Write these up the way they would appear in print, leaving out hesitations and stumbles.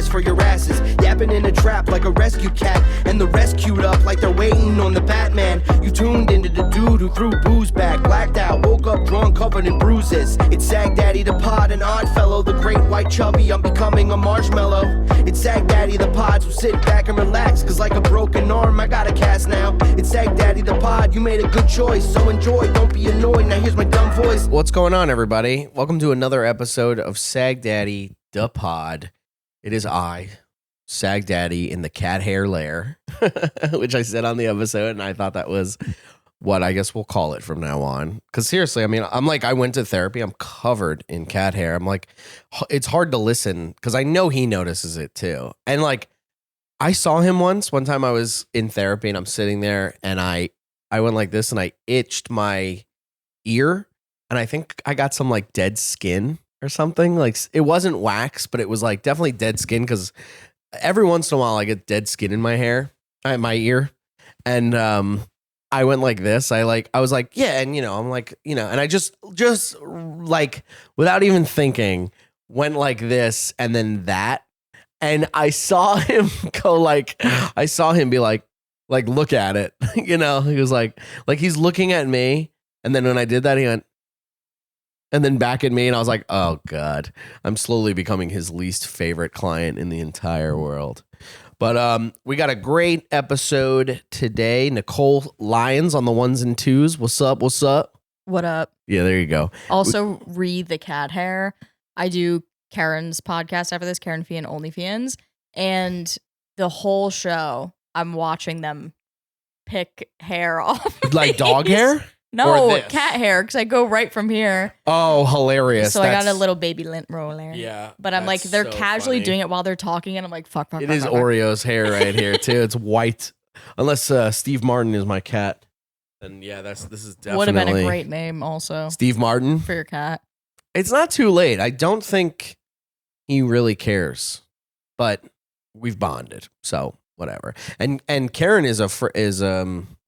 best for your asses. Yapping in a trap like a rescue cat, and the rest queued up like they're waiting on the Batman. You tuned into the dude who threw booze back, blacked out, woke up drunk, covered in bruises. It's Sagdaddy the pod, an odd fellow, the great white chubby, I'm becoming a marshmallow. It's Sagdaddy the pod, so sit back and relax, cause like a broken arm, I got a cast now. It's Sagdaddy the pod, you made a good choice, so enjoy, don't be annoyed, now here's my dumb voice. What's going on, everybody? Welcome to another episode of Sagdaddy the pod. It is I, Sagdaddy in the Hair Lair, which I said on the episode, and I thought that was what I guess we'll call it from now on. Because seriously, I mean, I went to therapy. I'm covered in cat hair. I'm like, it's hard to listen because I know he notices it too. And like, I saw him one time I was in therapy and I'm sitting there and I went like this and I itched my ear and I think I got some like dead skin or something. Like it wasn't wax, but it was like definitely dead skin because every once in a while I get dead skin in my hair, my ear. And I went like this. I was like, yeah. And, I'm like, and I just like without even thinking went like this and then that. And I saw him be like, look at it. He was like he's looking at me. And then when I did that, he went, and then back at me. And I was like, oh God, I'm slowly becoming his least favorite client in the entire world. But we got a great episode today. Nicole, Lyons on the ones and twos. What's up? What's up? What up? Yeah, there you go. Also, read the cat hair. I do Karen's podcast after this, Karen Fee and OnlyFans. And the whole show, I'm watching them pick hair off. Like dog hair? No, cat hair, because I go right from here. Oh, hilarious. So I got a little baby lint roller. Yeah. But I'm like, they're so casually doing it while they're talking, and I'm like, fuck. It is Oreo's hair right here, too. It's white. Unless Steve Martin is my cat. Then, yeah, this is definitely... Would have been a great name, also. Steve Martin? For your cat. It's not too late. I don't think he really cares. But we've bonded, so whatever. And Karen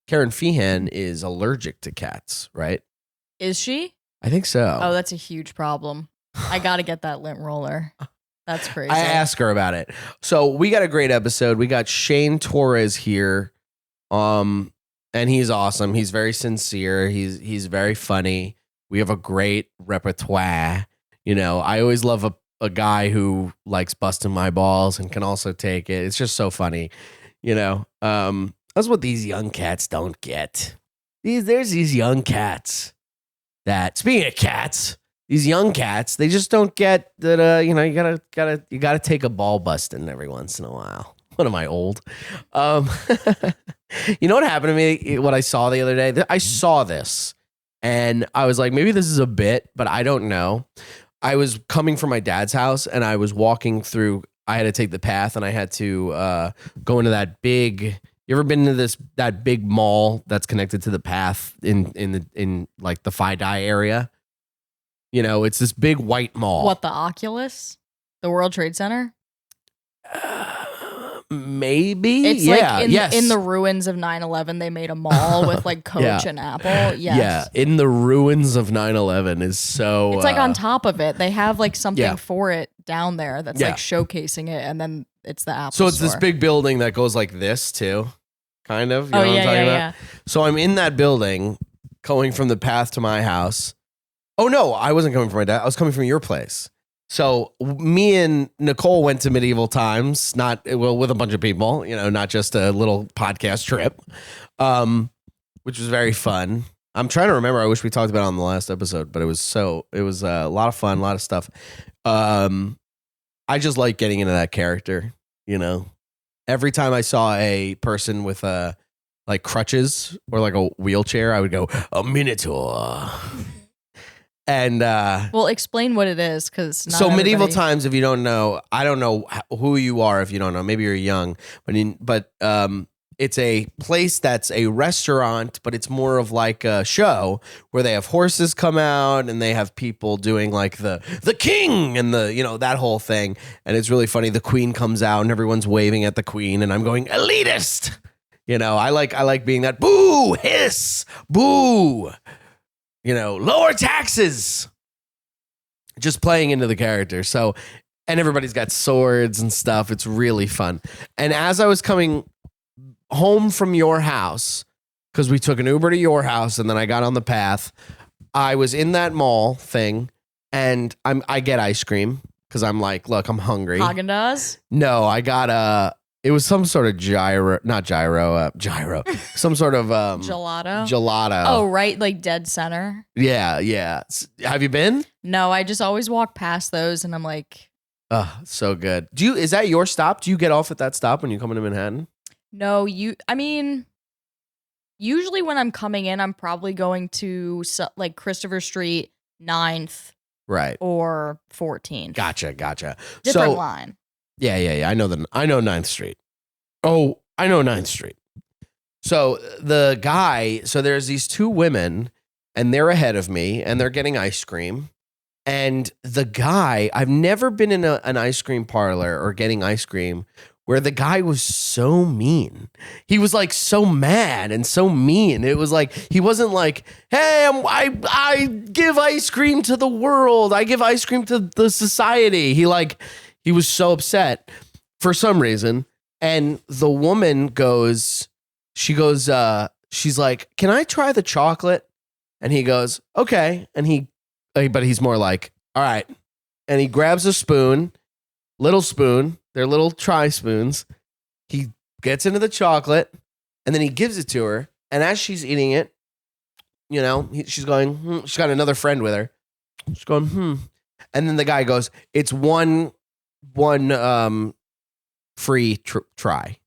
Karen Feehan is allergic to cats, right? Is she? I think so. Oh, that's a huge problem. I got to get that lint roller. That's crazy. I asked her about it. So we got a great episode. We got Shane Torres here. And he's awesome. He's very sincere. He's very funny. We have a great repertoire. I always love a guy who likes busting my balls and can also take it. It's just so funny. That's what these young cats don't get. There's these young cats that, speaking of cats, these young cats, they just don't get that. You gotta take a ball busting every once in a while. What am I, old? You know what happened to me? What I saw the other day. I saw this, and I was like, maybe this is a bit, but I don't know. I was coming from my dad's house, and I was walking through. I had to take the path, and I had to go into that big. You ever been to that big mall that's connected to the path in like the Fi-Dye area? It's this big white mall. What, the Oculus? The World Trade Center? Maybe. It's yes. In the ruins of 9/11, they made a mall with like Coach and Apple. Yes. Yeah, in the ruins of 9/11 is so... It's like on top of it. They have like something for it down there that's like showcasing it, and then it's the Apple So it's store. this big building that goes like this too, kind of. You know what I'm talking about? So I'm in that building, going from the path to my house. Oh no, I wasn't coming from my dad. I was coming from your place. So me and Nicole went to medieval times, with a bunch of people, not just a little podcast trip, which was very fun. I'm trying to remember. I wish we talked about it on the last episode, but it was a lot of fun, a lot of stuff. I just like getting into that character, Every time I saw a person with like crutches or like a wheelchair, I would go, a minotaur. And well, explain what it is, because so medieval times, if you don't know, I don't know who you are if you don't know. Maybe you're young, but it's a place that's a restaurant, but it's more of like a show where they have horses come out and they have people doing like the king and that whole thing, and it's really funny. The queen comes out and everyone's waving at the queen, and I'm going elitist. I like being that boo, hiss, boo. Lower taxes. Just playing into the character. So and everybody's got swords and stuff. It's really fun. And as I was coming home from your house, because we took an Uber to your house and then I got on the path, I was in that mall thing and I get ice cream because I'm like, look, I'm hungry. Haagen-Dazs? No, I got it was some sort of gyro, some sort of Gelato. Oh, right, like dead center. Yeah. Have you been? No, I just always walk past those and I'm like, Oh, so good. Is that your stop? Do you get off at that stop when you come into Manhattan? no, usually when I'm coming in, I'm probably going to like Christopher Street, 9th Right. or 14th. Gotcha. Different line. Yeah. I know 9th Street. Oh, I know 9th Street. So the guy, there's these two women and they're ahead of me and they're getting ice cream. And the guy, I've never been in an ice cream parlor or getting ice cream where the guy was so mean. He was like so mad and so mean. It was like, he wasn't like, hey, I give ice cream to the world. I give ice cream to the society. He was so upset for some reason. And the woman she's like, can I try the chocolate? And he goes, okay. And but he's more like, all right. And he grabs a spoon, little spoon. They're little tri-spoons. He gets into the chocolate and then he gives it to her. And as she's eating it, she's going, she's got another friend with her. She's going, And then the guy goes, it's one free try,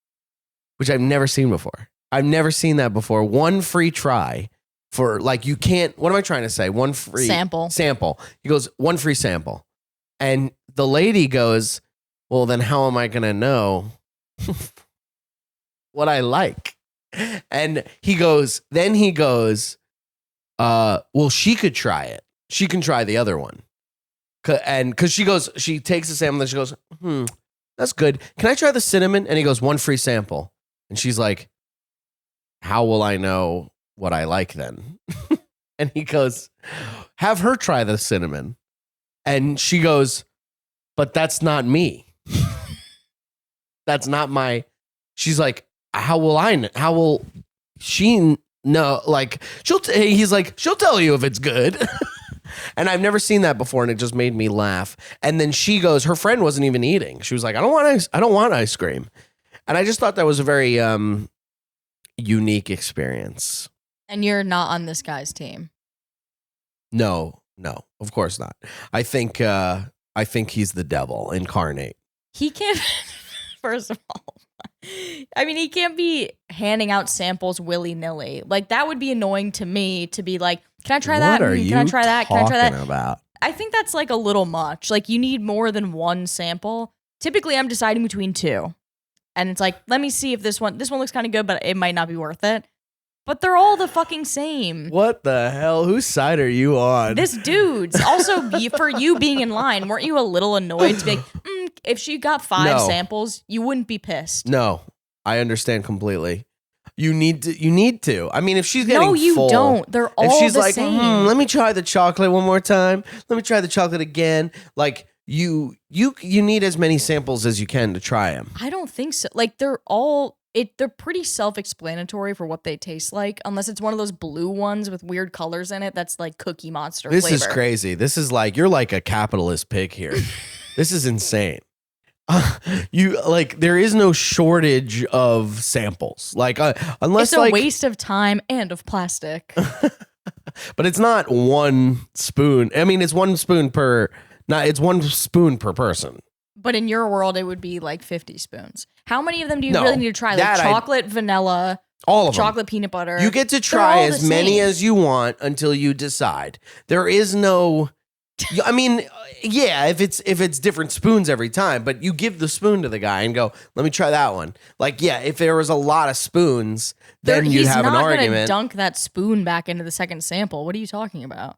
which I've never seen before. I've never seen that before. One free try for you can't, what am I trying to say? One free sample. He goes, one free sample. And the lady goes, well, then how am I going to know what I like? And he goes, well, she could try it. She can try the other one. And because she takes the sample and she goes, that's good. Can I try the cinnamon? And he goes, one free sample. And she's like, how will I know what I like then? And he goes, have her try the cinnamon. And she goes, but that's not me. That's not she's like, how will she know? Like, he's like, she'll tell you if it's good. And I've never seen that before. And it just made me laugh. And then she goes, her friend wasn't even eating. She was like, I don't want ice cream. And I just thought that was a very unique experience. And you're not on this guy's team. No, of course not. I think he's the devil incarnate. He can't, first of all, he can't be handing out samples willy-nilly. Like, that would be annoying to me to be like, can I try that? Can I try that? Can I try that? About? I think that's like a little much. Like, you need more than one sample. Typically, I'm deciding between two. And it's like, let me see if this one looks kind of good, but it might not be worth it. But they're all the fucking same. What the hell? Whose side are you on? This dude's. Also, for you being in line, weren't you a little annoyed to be like, if she got 5 samples, you wouldn't be pissed? No, I understand completely. You need to. I mean, if she's getting full. No, you don't. They're all the same. If she's like, let me try the chocolate one more time. Let me try the chocolate again. Like, you need as many samples as you can to try them. I don't think so. Like, they're pretty self-explanatory for what they taste like, unless it's one of those blue ones with weird colors in it that's like Cookie Monster flavor. This is crazy. This is like, you're like a capitalist pig here. This is insane. There is no shortage of samples. Like, unless it's a waste of time and of plastic. But it's not one spoon. I mean, it's one spoon per person. But in your world, it would be like 50 spoons. How many of them do you really need to try? Like chocolate, vanilla, all of chocolate, them. Peanut butter. You get to try as many as you want until you decide. There is no. I mean, yeah, if it's different spoons every time, but you give the spoon to the guy and go, let me try that one. Like, yeah, if there was a lot of spoons, then you'd have an argument. He's not going to dunk that spoon back into the second sample. What are you talking about?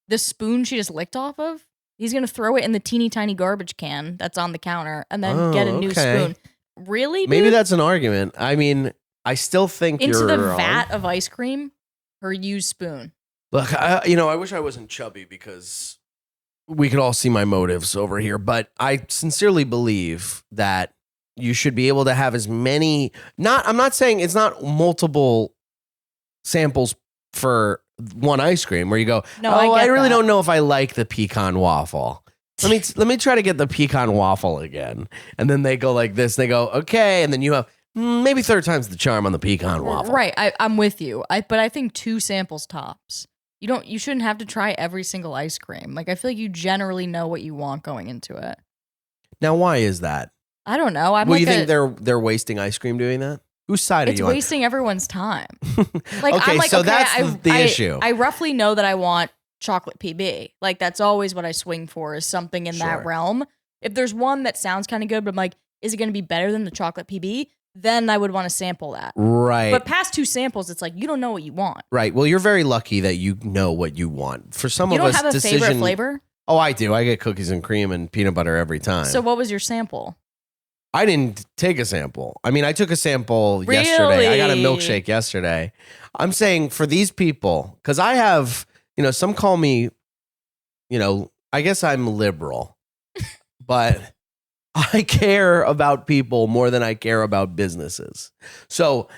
The spoon she just licked off of? He's going to throw it in the teeny tiny garbage can that's on the counter and then get a new spoon. Really, dude? Maybe that's an argument. I mean, I still think into you're the wrong. vat of ice cream or used spoon. Look, I wish I wasn't chubby because we could all see my motives over here, but I sincerely believe that you should be able to have as many, I'm not saying it's not multiple samples for one ice cream where you go, No, I really that. don't know if I like the pecan waffle. Let me try to get the pecan waffle again. And then they go like this, they go, okay. And then you have maybe third time's the charm on the pecan waffle. Right. I'm with you. But I think 2 samples tops. You shouldn't have to try every single ice cream. Like, I feel like you generally know what you want going into it. Now, why is that? I don't know. You think they're wasting ice cream doing that? Whose side are you on? It's wasting everyone's time. Like, okay, I'm like, so that's the issue. I roughly know that I want chocolate PB. Like, that's always what I swing for, is something in that realm. If there's one that sounds kind of good, but I'm like, is it going to be better than the chocolate PB? Then I would want to sample that. Right. But past 2 samples, it's like, you don't know what you want. Right. Well, you're very lucky that you know what you want. For some of us, you don't have a favorite flavor? Oh, I do. I get cookies and cream and peanut butter every time. So what was your sample? I didn't take a sample. I mean, I took a sample yesterday. I got a milkshake yesterday. I'm saying for these people, because I have, some call me, I guess I'm liberal, but I care about people more than I care about businesses. So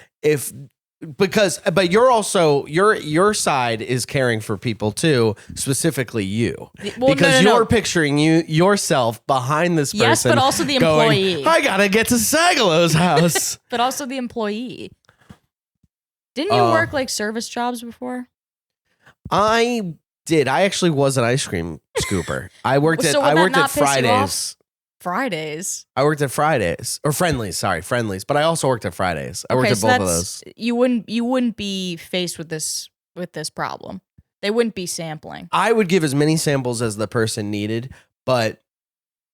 but you're also, your side is caring for people too, specifically you. Well, because you're picturing yourself behind this person. Yes, but also the employee. I gotta get to Sagalow's house. But also the employee. Didn't you work like service jobs before? I did. I actually was an ice cream scooper. I worked at Fridays. Fridays. I worked at Fridays or Friendlies. But I also worked at Fridays. I worked at both of those. You wouldn't be faced with this problem. They wouldn't be sampling. I would give as many samples as the person needed, but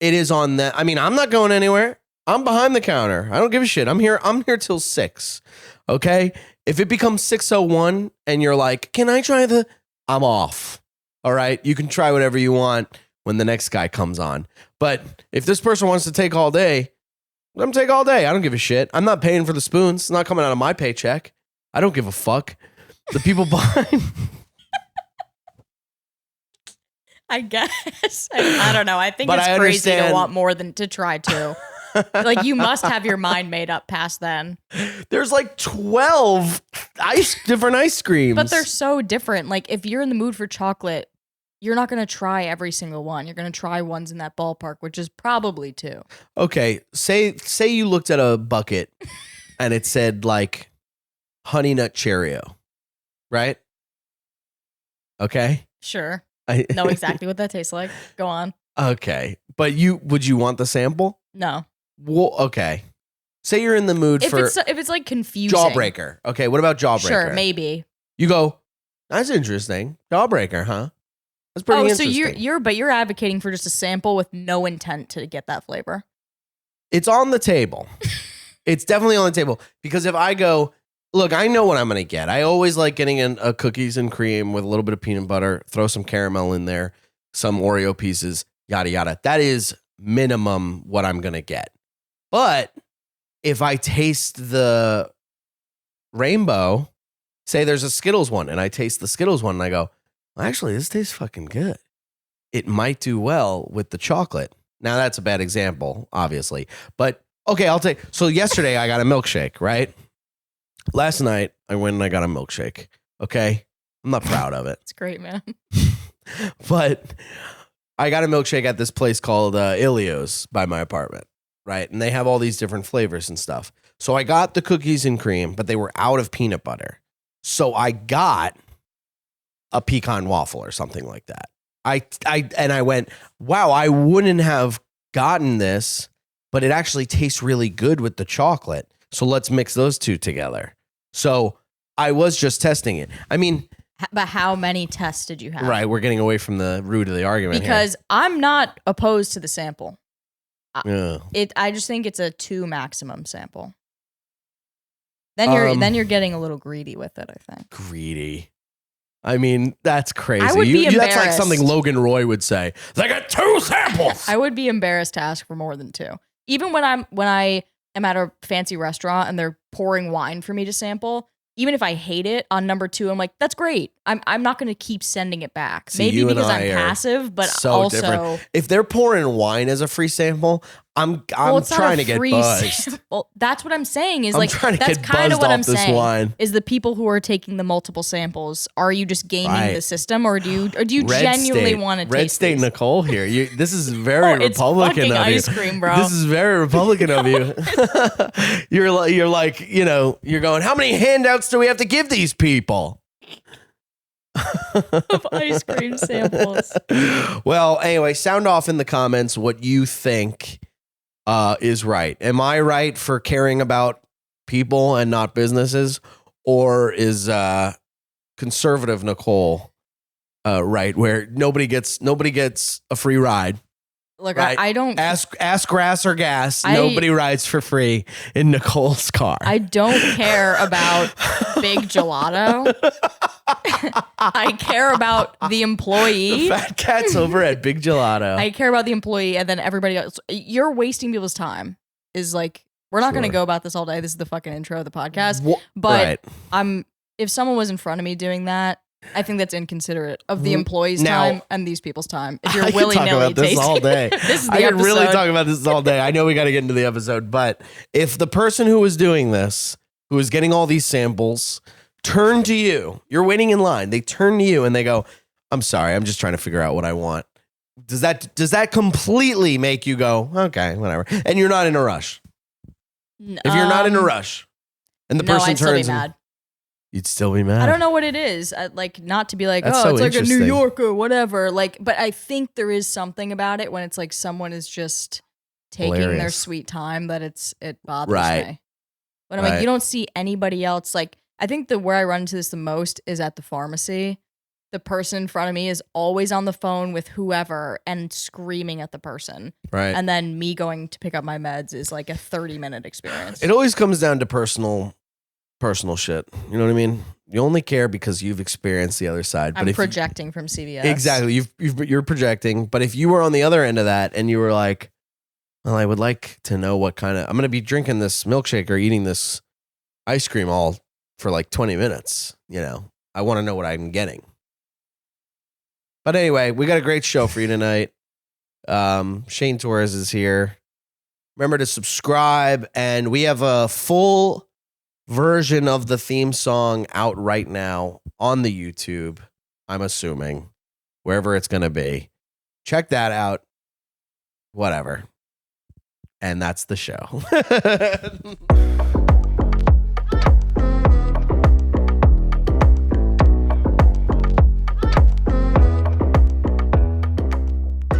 it is on that. I mean, I'm not going anywhere. I'm behind the counter. I don't give a shit. I'm here till 6. Okay. If it becomes 6:01 and you're like, can I try I'm off. All right. You can try whatever you want when the next guy comes on. But if this person wants to take all day, let them take all day. I don't give a shit. I'm not paying for the spoons. It's not coming out of my paycheck. I don't give a fuck. The people behind. I guess. I don't know. I think it's crazy to want more than to try to. Like, you must have your mind made up past then. There's like 12 different ice creams. But they're so different. Like, if you're in the mood for chocolate, you're not going to try every single one. You're going to try ones in that ballpark, which is probably 2. Okay. Say you looked at a bucket and it said like Honey Nut Cheerio, right? Okay. Sure. I know exactly what that tastes like. Go on. Okay. But would you want the sample? No. Well, okay. Say you're in the mood if for... If it's like confusing. Jawbreaker. Okay, what about Jawbreaker? Sure, maybe. You go, that's interesting. Jawbreaker, huh? That's pretty interesting. So you're advocating for just a sample with no intent to get that flavor. It's on the table. It's definitely on the table. Because if I go, look, I know what I'm going to get. I always like getting a cookies and cream with a little bit of peanut butter, throw some caramel in there, some Oreo pieces, yada, yada. That is minimum what I'm going to get. But if I taste the rainbow, say there's a Skittles one, and I taste the Skittles one, and I go, well, actually, this tastes fucking good. It might do well with the chocolate. Now, that's a bad example, obviously. But, okay, I'll take... So, yesterday, I got a milkshake, right? Last night, I went and I got a milkshake, okay? I'm not proud of it. It's great, man. But I got a milkshake at this place called Ilios by my apartment, right? And they have all these different flavors and stuff. So, I got the cookies and cream, but they were out of peanut butter. So, I got a pecan waffle or something like that. I went, wow, I wouldn't have gotten this, but it actually tastes really good with the chocolate. So let's mix those two together. So I was just testing it. I mean, but how many tests did you have? Right, we're getting away from the root of the argument because here. I'm not opposed to the sample. Yeah. I just think it's a 2 maximum sample. Then you're getting a little greedy with it, I think. Greedy. I mean, that's crazy. I would be embarrassed. That's like something Logan Roy would say. They got 2 samples. I would be embarrassed to ask for more than 2. Even when I am at a fancy restaurant and they're pouring wine for me to sample, even if I hate it on number 2, I'm like, that's great. I'm not going to keep sending it back. See, Maybe you and because I I'm are passive, but so also different. If they're pouring wine as a free sample, I'm it's not trying a to get free buzzed. sample. That's what I'm saying. Is I'm like trying to that's get kind of buzzed what off I'm this saying. wine. Is the people who are taking the multiple samples? Are you just gaming the system, or do you genuinely want to taste Red State these? Nicole here? This is very It's Republican fucking of you. ice cream, bro. This is very Republican of you. You're like, you're going, how many handouts do we have to give these people? Of ice cream samples. Well, anyway, sound off in the comments what you think is right. Am I right for caring about people and not businesses, or is conservative Nicole right, where nobody gets a free ride? Look, Right. I don't Ask grass or gas. Nobody rides for free in Nicole's car. I don't care about Big Gelato. I care about the employee. The fat cat's over at Big Gelato. I care about the employee, and then everybody else. You're wasting people's time. Is like, we're not going to go about this all day. This is the fucking intro of the podcast. But right. If someone was in front of me doing that, I think that's inconsiderate of the employee's time and these people's time. If you're willy nilly tasting this all day, this is the I could really episode. talk about this all day. I know we got to get into the episode, but if the person who was doing this, who was getting all these samples, turned to you, you're waiting in line. They turn to you and they go, "I'm sorry, I'm just trying to figure out what I want." Does that completely make you go, "Okay, whatever," and you're not in a rush? If you're not in a rush, and the person I'd still be turns, mad. You'd still be mad. I don't know what it is. Like, not to be like, That's oh, so it's like a New interesting. Yorker, whatever. Like, but I think there is something about it when it's like someone is just taking their Hilarious. sweet time that it bothers Right. me. But I'm like, you don't see anybody else. Like, I think where I run into this the most is at the pharmacy. The person in front of me is always on the phone with whoever and screaming at the person. Right. And then me going to pick up my meds is like a 30-minute experience. It always comes down to personal shit. You know what I mean? You only care because you've experienced the other side. I'm But projecting from CVS. Exactly. You're projecting. But if you were on the other end of that and you were like, well, I would like to know what kind of, I'm going to be drinking this milkshake or eating this ice cream all for like 20 minutes. I want to know what I'm getting. But anyway, we got a great show for you tonight. Shane Torres is here. Remember to subscribe, and we have a full version of the theme song out right now on the YouTube, I'm assuming, wherever it's going to be. Check that out. Whatever. And that's the show.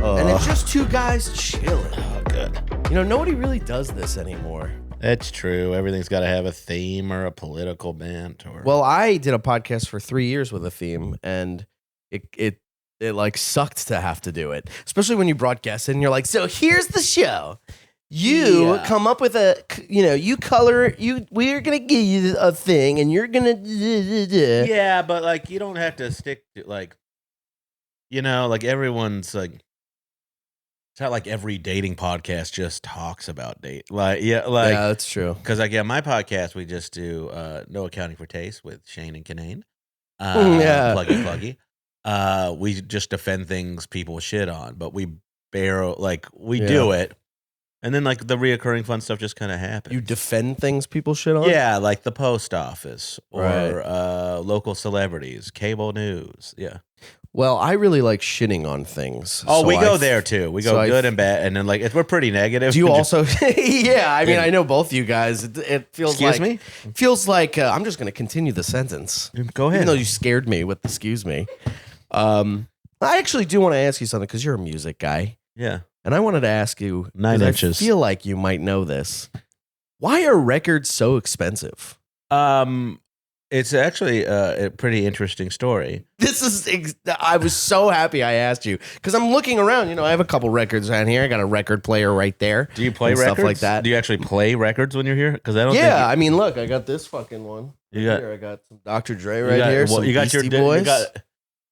And it's just two guys chilling. Oh, good. Nobody really does this anymore. That's true. Everything's got to have a theme or a political bent. Well, I did a podcast for 3 years with a theme, and it like sucked to have to do it, especially when you brought guests in. You're like, so here's the show. You come up with you color. We're gonna give you a thing, and you're gonna. Yeah, but like you don't have to stick to like everyone's like. It's not like every dating podcast just talks about date. Yeah, that's true. Because my podcast, we just do No Accounting for Taste with Shane and Kanane. Pluggy. We just defend things people shit on, but we do it. And then like the reoccurring fun stuff just kind of happens. You defend things people shit on? Yeah, like the post office or local celebrities, cable news. Yeah. Well, I really like shitting on things. Oh, we go there too. We go good and bad, and then we're pretty negative. Do you also? Yeah, I mean, I know both you guys. It feels excuse like. Me? Feels like I'm just going to continue the sentence. Go ahead. Even though you scared me with excuse me. I actually do want to ask you something because you're a music guy. Yeah. And I wanted to ask you. 9 inches. I feel like you might know this. Why are records so expensive? It's actually a pretty interesting story. I was so happy I asked you because I'm looking around. I have a couple records around here. I got a record player right there. Do you play and records? Stuff like that? Do you actually play records when you're here? Because I don't. Yeah, I mean, look, I got this fucking one. Here, I got some Dr. Dre right here. Some Beastie Boys.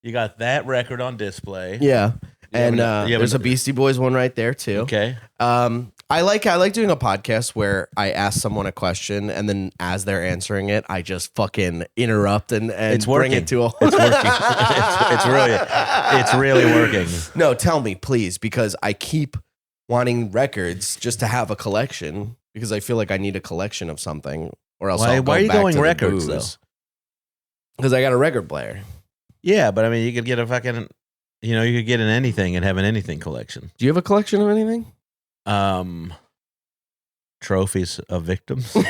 You got that record on display. Yeah, and there's a Beastie Boys one right there too. Okay. I I like doing a podcast where I ask someone a question and then as they're answering it, I just fucking interrupt and It's bring working. it to a It's working. It's really working. No, tell me, please, because I keep wanting records just to have a collection because I feel like I need a collection of something or else Why I'll go are you back going to the records, booze. Because I got a record player. Yeah, but I mean, you could get a fucking, you could get an anything and have an anything collection. Do you have a collection of anything? Trophies of victims. Do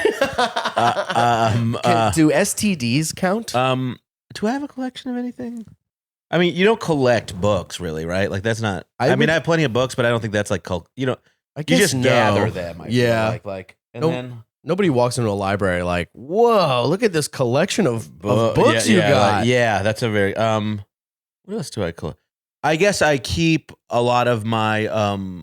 STDs count? Do I have a collection of anything? I mean, you don't collect books, really, right? Like that's not. I mean, I have plenty of books, but I don't think that's like I you guess just no. gather them. I feel Yeah. like, and Nope. then Nobody walks into a library like, whoa, look at this collection of books you got. yeah, that's a very. What else do I collect? I guess I keep a lot of my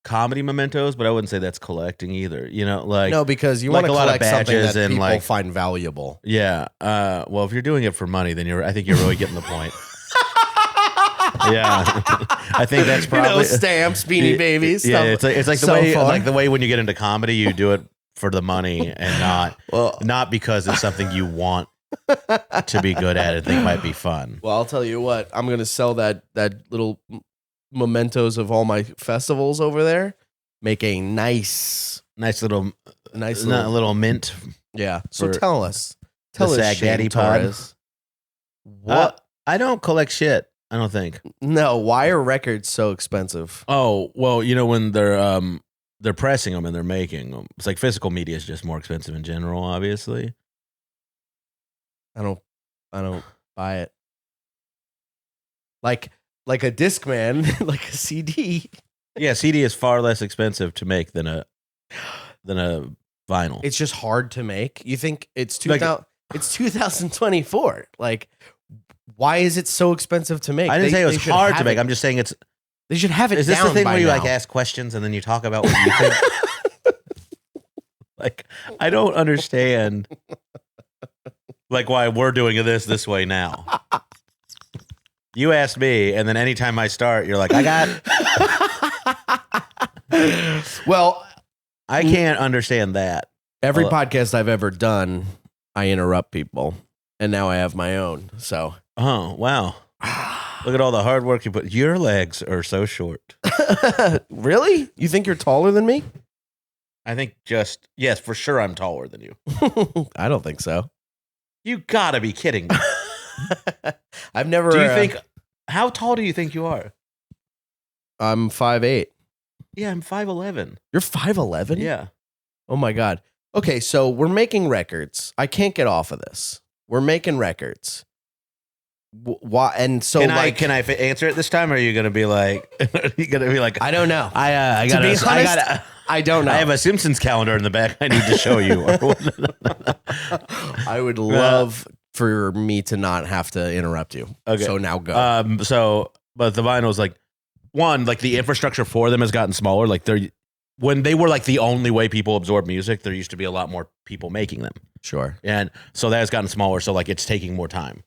comedy mementos, but I wouldn't say that's collecting either. No, because you like want to a lot of collect something badges that and, people like- find valuable. Yeah. Well, if you're doing it for money, then I think you're really getting the point. Yeah, I think that's probably stamps, Beanie Babies. Yeah, stuff. it's like the so way far. like the way when you get into comedy, you do it for the money and not because it's something you want to be good at and think might be fun. Well, I'll tell you what, I'm gonna sell that little mementos of all my festivals over there. Make a nice little mint. Yeah. So for tell us, the Sagdaddy Sagdaddy pod. Torres. What? I don't collect shit. I don't think. No. Why are records so expensive? Oh well, when they're pressing them and they're making them. It's like physical media is just more expensive in general, obviously. I don't buy it. Like a Discman, like a CD. Yeah, CD is far less expensive to make than a vinyl. It's just hard to make. You think it's Like- it's 2024. Like, why is it so expensive to make? I didn't say it was should hard to have make. it- I'm just saying it's. They should have it Is this down the thing by where you now. like ask questions and then you talk about what you think? Like, I don't understand. Like why we're doing this way now. You asked me, and then anytime I start, you're like, I got. Well, I can't understand that. every Well- podcast I've ever done, I interrupt people, and now I have my own. So, Oh wow! Look at all the hard work you put. Your legs are so short. really? You think you're taller than me? I think yes, for sure. I'm taller than you. I don't think so. You gotta be kidding me. I've never. Do you think? How tall do you think you are? I'm 5'8"? Yeah, I'm 5'11". You're 5'11"? Yeah. Oh my god. Okay, so we're making records. I can't get off of this. We're making records. Why? And so, Can I answer it this time? Or are you gonna be like? Are you gonna be like? I don't know. I To got. be honest, I don't know. I have a Simpsons calendar in the back. I need to show you. I would love for me to not have to interrupt you. Okay. So now go. But the vinyl's like the infrastructure for them has gotten smaller. Like when they were like the only way people absorb music, there used to be a lot more people making them. Sure. And so that has gotten smaller. So like it's taking more time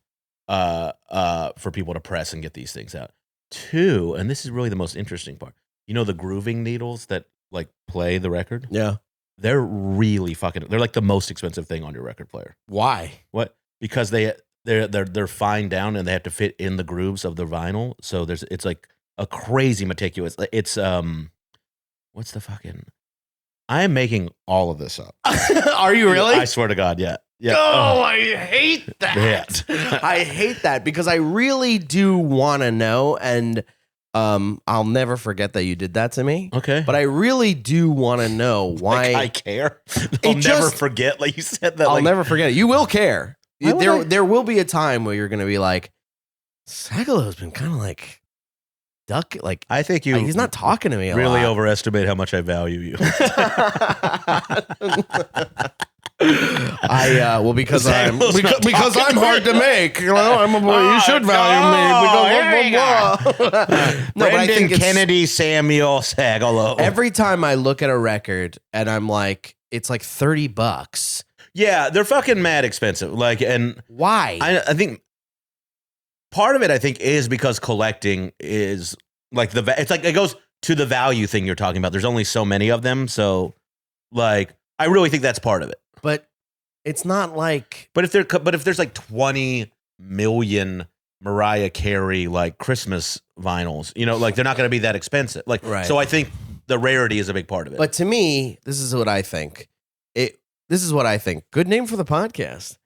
for people to press and get these things out. Two, and this is really the most interesting part. The grooving needles that like play the record? Yeah. They're really they're like the most expensive thing on your record player. Why? What? Because they're fine down and they have to fit in the grooves of the vinyl. So it's like a crazy meticulous. It's what's the fucking? I am making all of this up. Are you really? I swear to God, yeah. Yeah. Oh, I hate that. Yeah. I hate that because I really do want to know, and I'll never forget that you did that to me. Okay. But I really do want to know why. Like, I care. I'll never forget. Like you said that. I'll like, never forget it. You will care. Why would I? There will be a time where you're going to be like, Sagalow's been kind of like duck. Like I think you. he's not talking to me a really lot. overestimate how much I value you. Because Sagalow's not because talking I'm to hard me. to make. I'm a boy. You should value me. Because blah, blah, blah. No, but I Brendan think it's- Kennedy Samuel Sagalow. Every time I look at a record and I'm like, it's like $30. Yeah, they're fucking mad expensive. Like, and Why? I think part of it, I think, is because collecting is like it's like it goes to the value thing you're talking about. There's only so many of them, so like I really think that's part of it. But it's not like. But if there's like 20 million Mariah Carey like Christmas vinyls, you know, like they're not going to be that expensive. Like, Right. So I think the rarity is a big part of it. But to me, this is what I think. This is what I think. Good name for the podcast.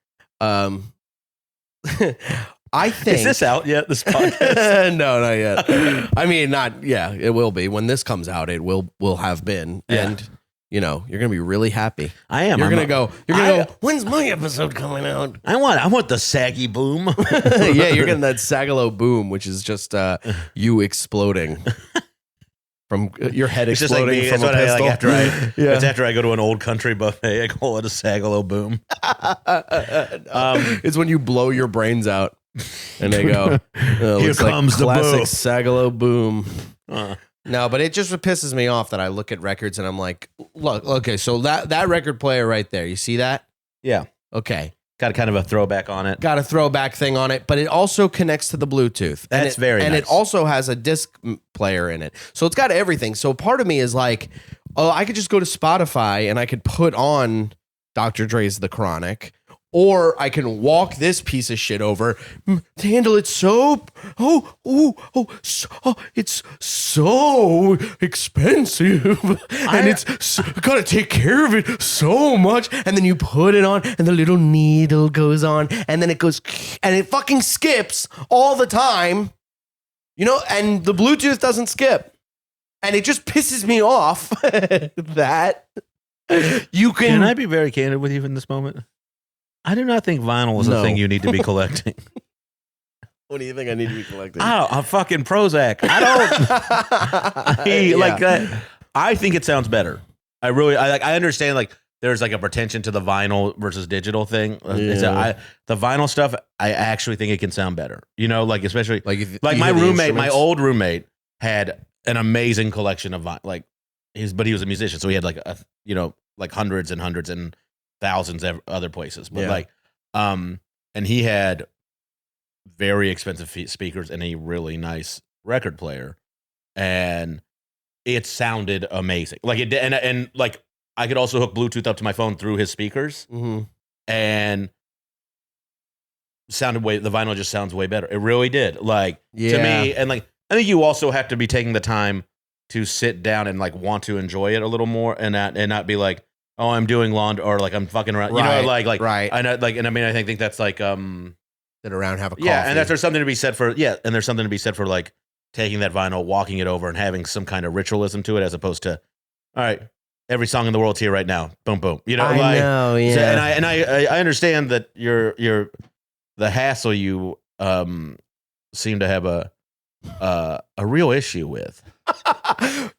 I think. Is this out yet? This podcast? No, not yet. I mean, not. Yeah, it will be when this comes out. It will have been, Yeah. and you know, you're gonna be really happy. I am. You're gonna go. When's my episode coming out? I want the saggy boom. Yeah, you're getting that Sagalow boom, which is just you exploding from your head It's just like exploding me. from That's a what pistol. It's after I go to an old country buffet. I call it a Sagalow boom. It's when you blow your brains out, and they go, Here comes the classic boom." Sagalow boom. Uh, No, but it just pisses me off that I look at records and I'm like, look, okay, so that record player right there, you see that? yeah, Okay, got kind of a throwback on it. got a throwback thing on it, but it also connects to the Bluetooth. That's very and nice. it also has a disc player in it, so it's got everything. So part of me is like, oh, I could just go to Spotify and I could put on Dr. Dre's The Chronic. Or I can walk this piece of shit over, handle it so, it's so expensive, and it's gotta take care of it so much. And then you put it on, and the little needle goes on, and then it goes, and it fucking skips all the time, you know. And the Bluetooth doesn't skip, and it just pisses me off that you can. Can I be very candid with you in this moment? I do not think vinyl is a No. thing you need to be collecting. What do you think I need to be collecting? I'm fucking Prozac. Like that. I think it sounds better. I understand like there's like a pretension to the vinyl versus digital thing. Yeah. The vinyl stuff, I actually think it can sound better. You know, like especially Like, if like you my hear the roommate, my instruments? old roommate had an amazing collection of but he was a musician, so he had like like hundreds and hundreds and thousands of other places, but Yeah. and he had very expensive speakers and a really nice record player, and it sounded amazing. Like it did, and like I could also hook Bluetooth up to my phone through his speakers, Mhm. and the vinyl just sounds way better. It really did. Like to Yeah. me, and like I think you also have to be taking the time to sit down and like want to enjoy it a little more, and not be like, oh, I'm doing laundry or like I'm fucking around. You know, Right, like right. I know, like, and I mean, I think that's like Sit around, have a coffee. yeah, and there's something to be said for and there's something to be said for like taking that vinyl, walking it over, and having some kind of ritualism to it, as opposed to, all right, every song in the world's here right now, boom, boom. You know, I know, yeah. so- and I understand that you're the hassle you seem to have a real issue with.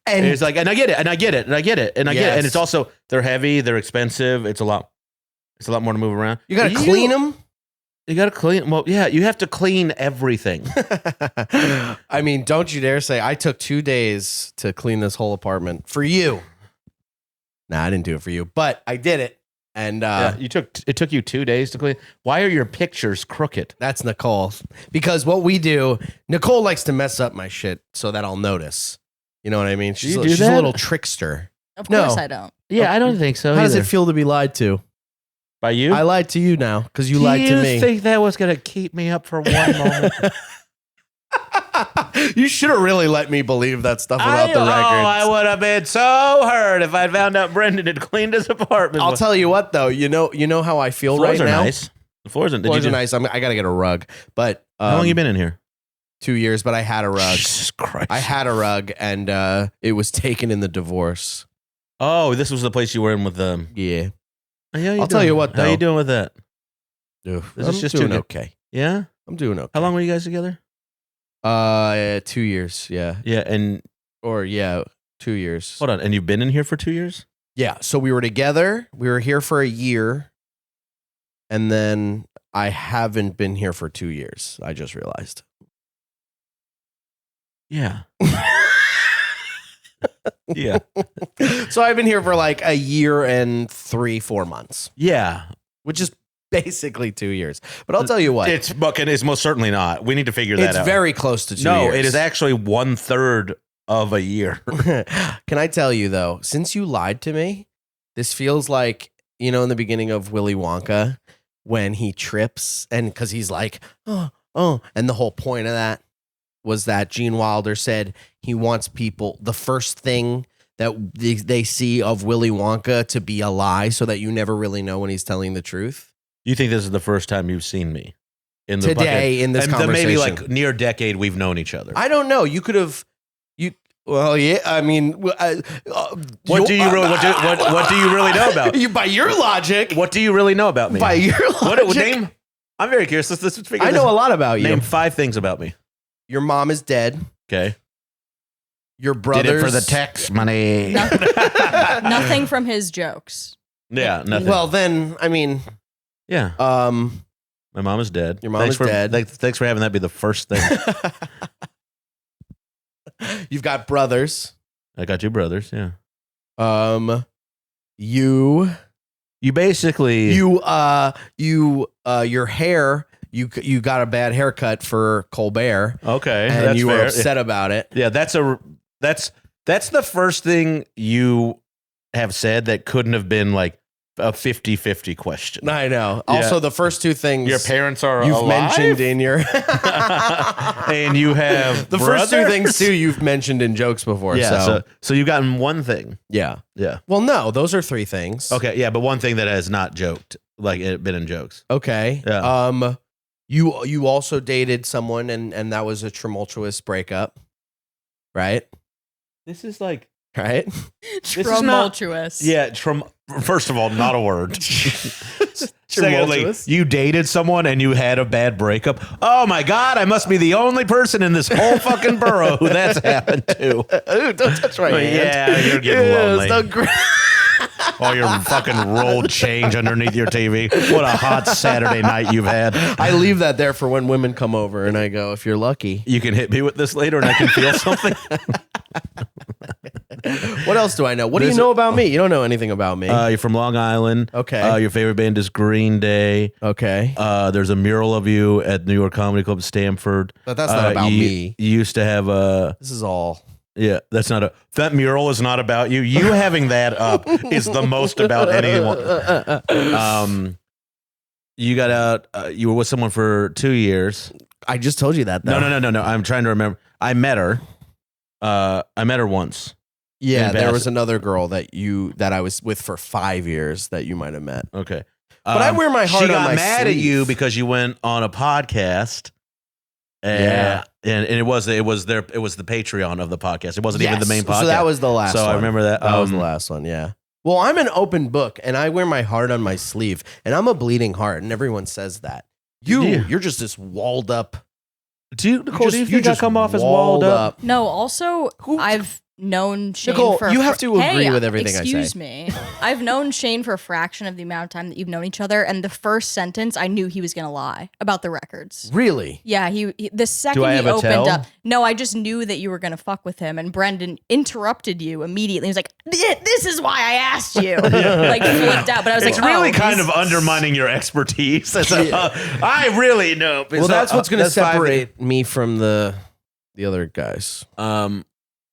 And It's like, and I get it, and I get it, and I get it, and I get it, and Yes. it's also they're heavy, they're expensive. It's a lot more to move around. you gotta clean them. You gotta clean. Well, yeah, you have to clean everything. I mean, don't you dare say I took 2 days to clean this whole apartment for you. Nah, I didn't do it for you, but I did it. And It took you 2 days to clean. Why are your pictures crooked? that's Nicole. Because what we do, Nicole likes to mess up my shit so that I'll notice. You know what I mean? She's you do she's that? a little trickster. Of No. course I don't. Yeah, I don't think so. How does it feel to be lied to? by you? I lied to you now because you do lied to me. you think that was gonna keep me up for one moment? You should have really let me believe that stuff about the records. I would have been so hurt if I'd found out Brendan had cleaned his apartment. I'll tell you what, though. You know how I feel Floors right are now. nice. The floors are. Floors are nice. I got to get a rug. But How long you been in here? 2 years. But I had a rug. Jesus Christ! I had a rug, and it was taken in the divorce. Oh, this was the place you were in with them. Yeah. I'll tell you what, How though. you doing with that? This This I'm is just doing too good. okay. Yeah. I'm doing okay. How long were you guys together? 2 years. Yeah. Yeah, and 2 years. hold on, and you've been in here for 2 years? Yeah. So we were together. We were here for a year. And then I haven't been here for 2 years. I just realized. Yeah. Yeah. So I've been here for like a year and 3-4 months, Yeah. which is basically 2 years. But I'll tell you what, It's most certainly not. We need to figure that it's out. very close to 2 years. No, it is actually 1/3 of a year. Can I tell you though, since you lied to me, this feels like, you know, in the beginning of Willy Wonka when he trips and because he's like, oh, and the whole point of that was that Gene Wilder said he wants people, the first thing that they see of Willy Wonka to be a lie so that you never really know when he's telling the truth. You think this is the first time you've seen me? In the Today, in this conversation. Maybe like near a decade we've known each other. I don't know. You could have... Well, yeah. I mean, what do you really know about me? By your logic, what do you really know about me? By your logic, what name? I'm very curious. Let's figure. I know a lot about you. Name 5 things about me. Your mom is dead. Okay. Your brothers did it for the tax money. Nothing from his jokes. Yeah, nothing. Well, then, I mean, yeah. My mom is dead. Your mom is dead. Thanks for having that be the first thing. You've got brothers. I got 2 brothers. Yeah. You basically your hair. You got a bad haircut for Colbert. Okay, and that's you fair. were upset about it. Yeah, that's the first thing you have said that couldn't have been like a 50-50 question. I know. Yeah. Also, the first 2 things your parents are you've alive? mentioned in your and you have the brothers? first 2 things too you've mentioned in jokes before. Yeah, so you've gotten one thing. Yeah. Yeah. Well, no, those are 3 things. Okay, yeah, but one thing that has not joked, like it been in jokes. Okay. Yeah. You also dated someone and that was a tumultuous breakup, right? This is like Right? Tumultuous. Yeah, first of all, not a word. Secondly, you dated someone and you had a bad breakup. Oh my God, I must be the only person in this whole fucking borough who that's happened to. Ooh, don't touch my hand. Yeah, you're getting lonely. So All your fucking rolled change underneath your TV. What a hot Saturday night you've had. I leave that there for when women come over and I go, if you're lucky. You can hit me with this later and I can feel something. What else do I know? What do you know about me? You don't know anything about me. You're from Long Island. Okay. Your favorite band is Green Day. Okay. There's a mural of you at New York Comedy Club Stamford. But that's not about me. You used to have a... This is all... Yeah, that mural is not about you. You having that up is the most about anyone. You got out, you were with someone for 2 years. I just told you that, though. No. I'm trying to remember. I met her. I met her once. Yeah, there was another girl that I was with for 5 years that you might have met. Okay. But I wear my heart on my sleeve. She got mad at you because you went on a podcast. And it was the Patreon of the podcast. It wasn't even the main podcast. So that was the last one. So I remember that. That was the last one, yeah. Well, I'm an open book, and I wear my heart on my sleeve, and I'm a bleeding heart, and everyone says that. You're just this walled up. Nicole, do you think I come off as walled up? No, also, I've known Shane Nicole, for... you have to agree with everything I say. Excuse me. I've known Shane for a fraction of the amount of time that you've known each other, and the first sentence, I knew he was going to lie about the records. Really? Yeah, he the second Do I he have a opened tell? up... No, I just knew that you were going to fuck with him, and Brendan interrupted you immediately. He was like, this is why I asked you. Like, flipped out, but I was It's like, really kind of undermining your expertise. I really know. Well, that's what's going to separate me from the other guys.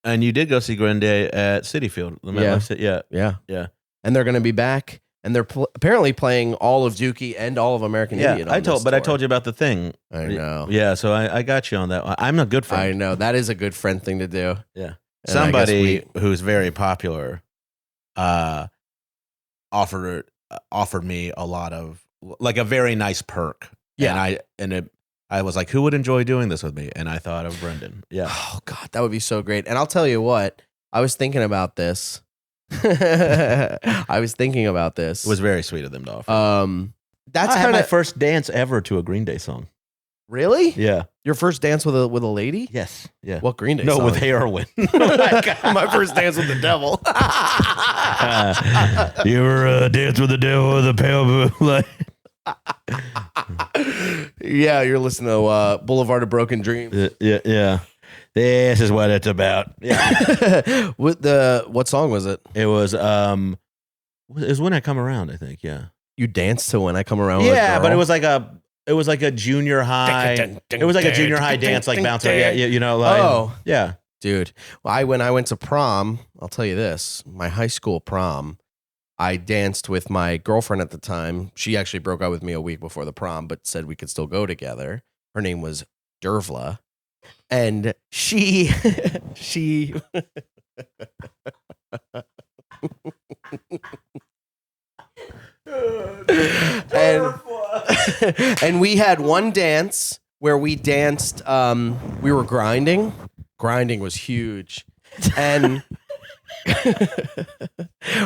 And you did go see Green Day at Citi Field. Yeah. And they're going to be back, and they're apparently playing all of Dookie and all of American Idiot. I told you about the thing. I know. Yeah, so I got you on that one. I'm a good friend. I know that is a good friend thing to do. Yeah, And somebody who's very popular, offered me a lot of like a very nice perk. Yeah, I was like, who would enjoy doing this with me? And I thought of Brendan. Yeah. Oh God, that would be so great. And I'll tell you what, I was thinking about this. It was very sweet of them to offer. That's I had kind my of first dance ever to a Green Day song. Really? Yeah. Your first dance with a lady? Yes. Yeah. What Green Day? No, song? with heroin. My first dance with the devil. You ever dance with the devil with a pale blue? Yeah, you're listening to Boulevard of Broken Dreams. Yeah. This is what it's about. Yeah. What song was it? It was When I Come Around, I think. Yeah. You danced to When I Come Around. Yeah, but it was like a junior high. It was like a junior high dance, like bounce. Yeah, you know. Like, oh, yeah. Dude, when I went to prom, I'll tell you this, my high school prom, I danced with my girlfriend at the time. She actually broke up with me a week before the prom, but said we could still go together. Her name was Dervla. And she and we had one dance where we danced, we were grinding. Grinding was huge. And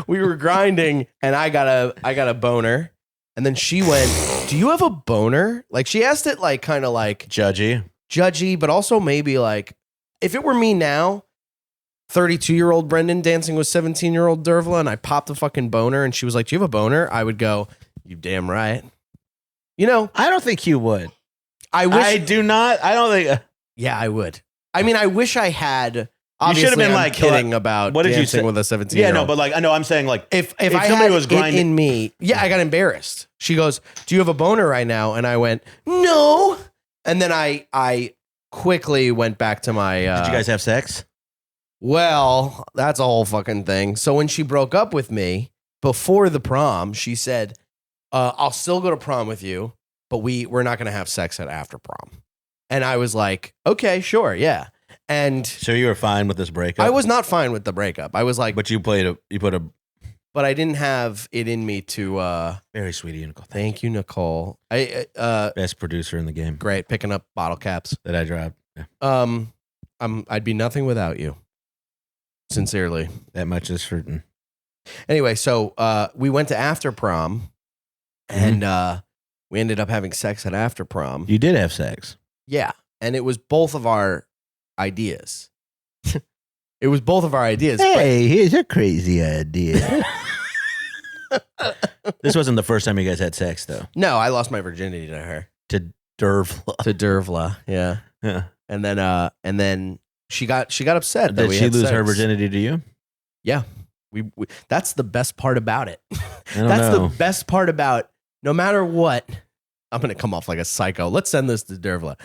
we were grinding and I got a boner. And then she went, "Do you have a boner?" Like she asked it like kind of like judgy, but also maybe like if it were me now, 32-year-old Brendan dancing with 17-year-old Dervla, and I popped a fucking boner and she was like, "Do you have a boner?" I would go, "You damn right." You know, I don't think you would. I wish I do not. I don't think. Yeah, I would. I mean, I wish I had. You should have been like kidding about what did you dancing say? with a 17-year-old. Yeah, no, but like I know I'm saying like if I somebody had was grinding it in me, yeah, I got embarrassed. She goes, "Do you have a boner right now?" And I went, "No." And then I quickly went back to my. Did you guys have sex? Well, that's a whole fucking thing. So when she broke up with me before the prom, she said, "I'll still go to prom with you, but we're not going to have sex at after prom." And I was like, "Okay, sure, yeah." And so you were fine with this breakup? I was not fine with the breakup. I was like, but but I didn't have it in me to. Very sweet of you, Nicole. Thank you, Nicole. Best producer in the game. Great, picking up bottle caps that I dropped. Yeah. I'd be nothing without you. Sincerely, that much is certain. Anyway, so we went to after prom, and we ended up having sex at after prom. You did have sex, yeah, and it was both of our ideas. It was both of our ideas. Hey, here's a crazy idea. This wasn't the first time you guys had sex, though. No, I lost my virginity to her. To Dervla. Yeah. Yeah. And then she got upset. Did she lose her virginity to you? Yeah. We that's the best part about it. That's the best part about no matter what. I'm gonna come off like a psycho. Let's send this to Dervla.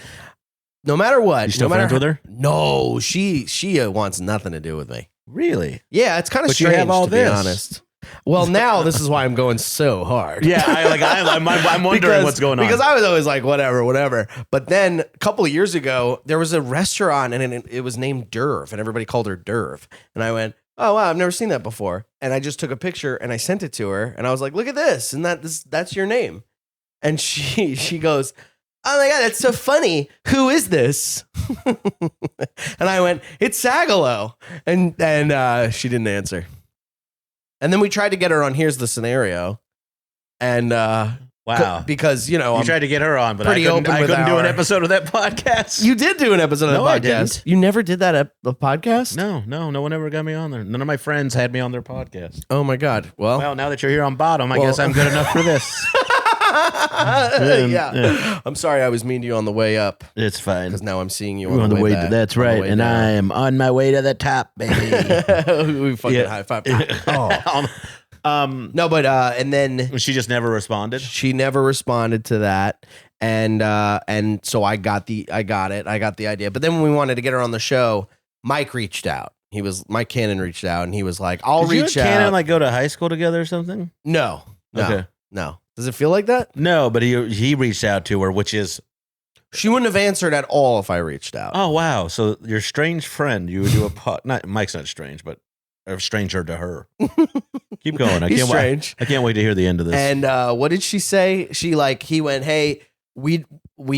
No matter what, you still friends with her? No, she wants nothing to do with me. Really? Yeah, it's kind of strange. You have all to be honest. Well, now this is why I'm going so hard. Yeah, I'm wondering what's going on. Because I was always like, whatever. But then a couple of years ago, there was a restaurant and it was named Derv, and everybody called her Derv. And I went, "Oh wow, I've never seen that before." And I just took a picture and I sent it to her, and I was like, "Look at this, and that's your name." And she goes, "Oh my God, that's so funny. Who is this?" And I went, "It's Sagalow." And she didn't answer. And then we tried to get her on Here's the Scenario. And wow. Because, you tried to get her on, but I couldn't do an episode of that podcast. You did do an episode of the podcast. I didn't. You never did that the podcast? No one ever got me on there. None of my friends had me on their podcast. Oh my God. Well, now that you're here on bottom, I guess I'm good enough for this. Yeah. I'm sorry I was mean to you on the way up. It's fine. Because now I'm seeing you on the way back. That's right. And I am on my way to the top, baby. We fucking high five. No, but and then she just never responded. She never responded to that. And so I got the idea. But then when we wanted to get her on the show, Mike reached out. Mike Cannon reached out, and he was like, "I'll reach out." Did you and Cannon like go to high school together or something? No. Okay. No. Does it feel like that? No, but he reached out to her, which is... She wouldn't have answered at all if I reached out. Oh, wow. So your strange friend, you would do Mike's not strange, but a stranger to her. Keep going. He's strange. I can't wait to hear the end of this. And what did she say? He went, "Hey, we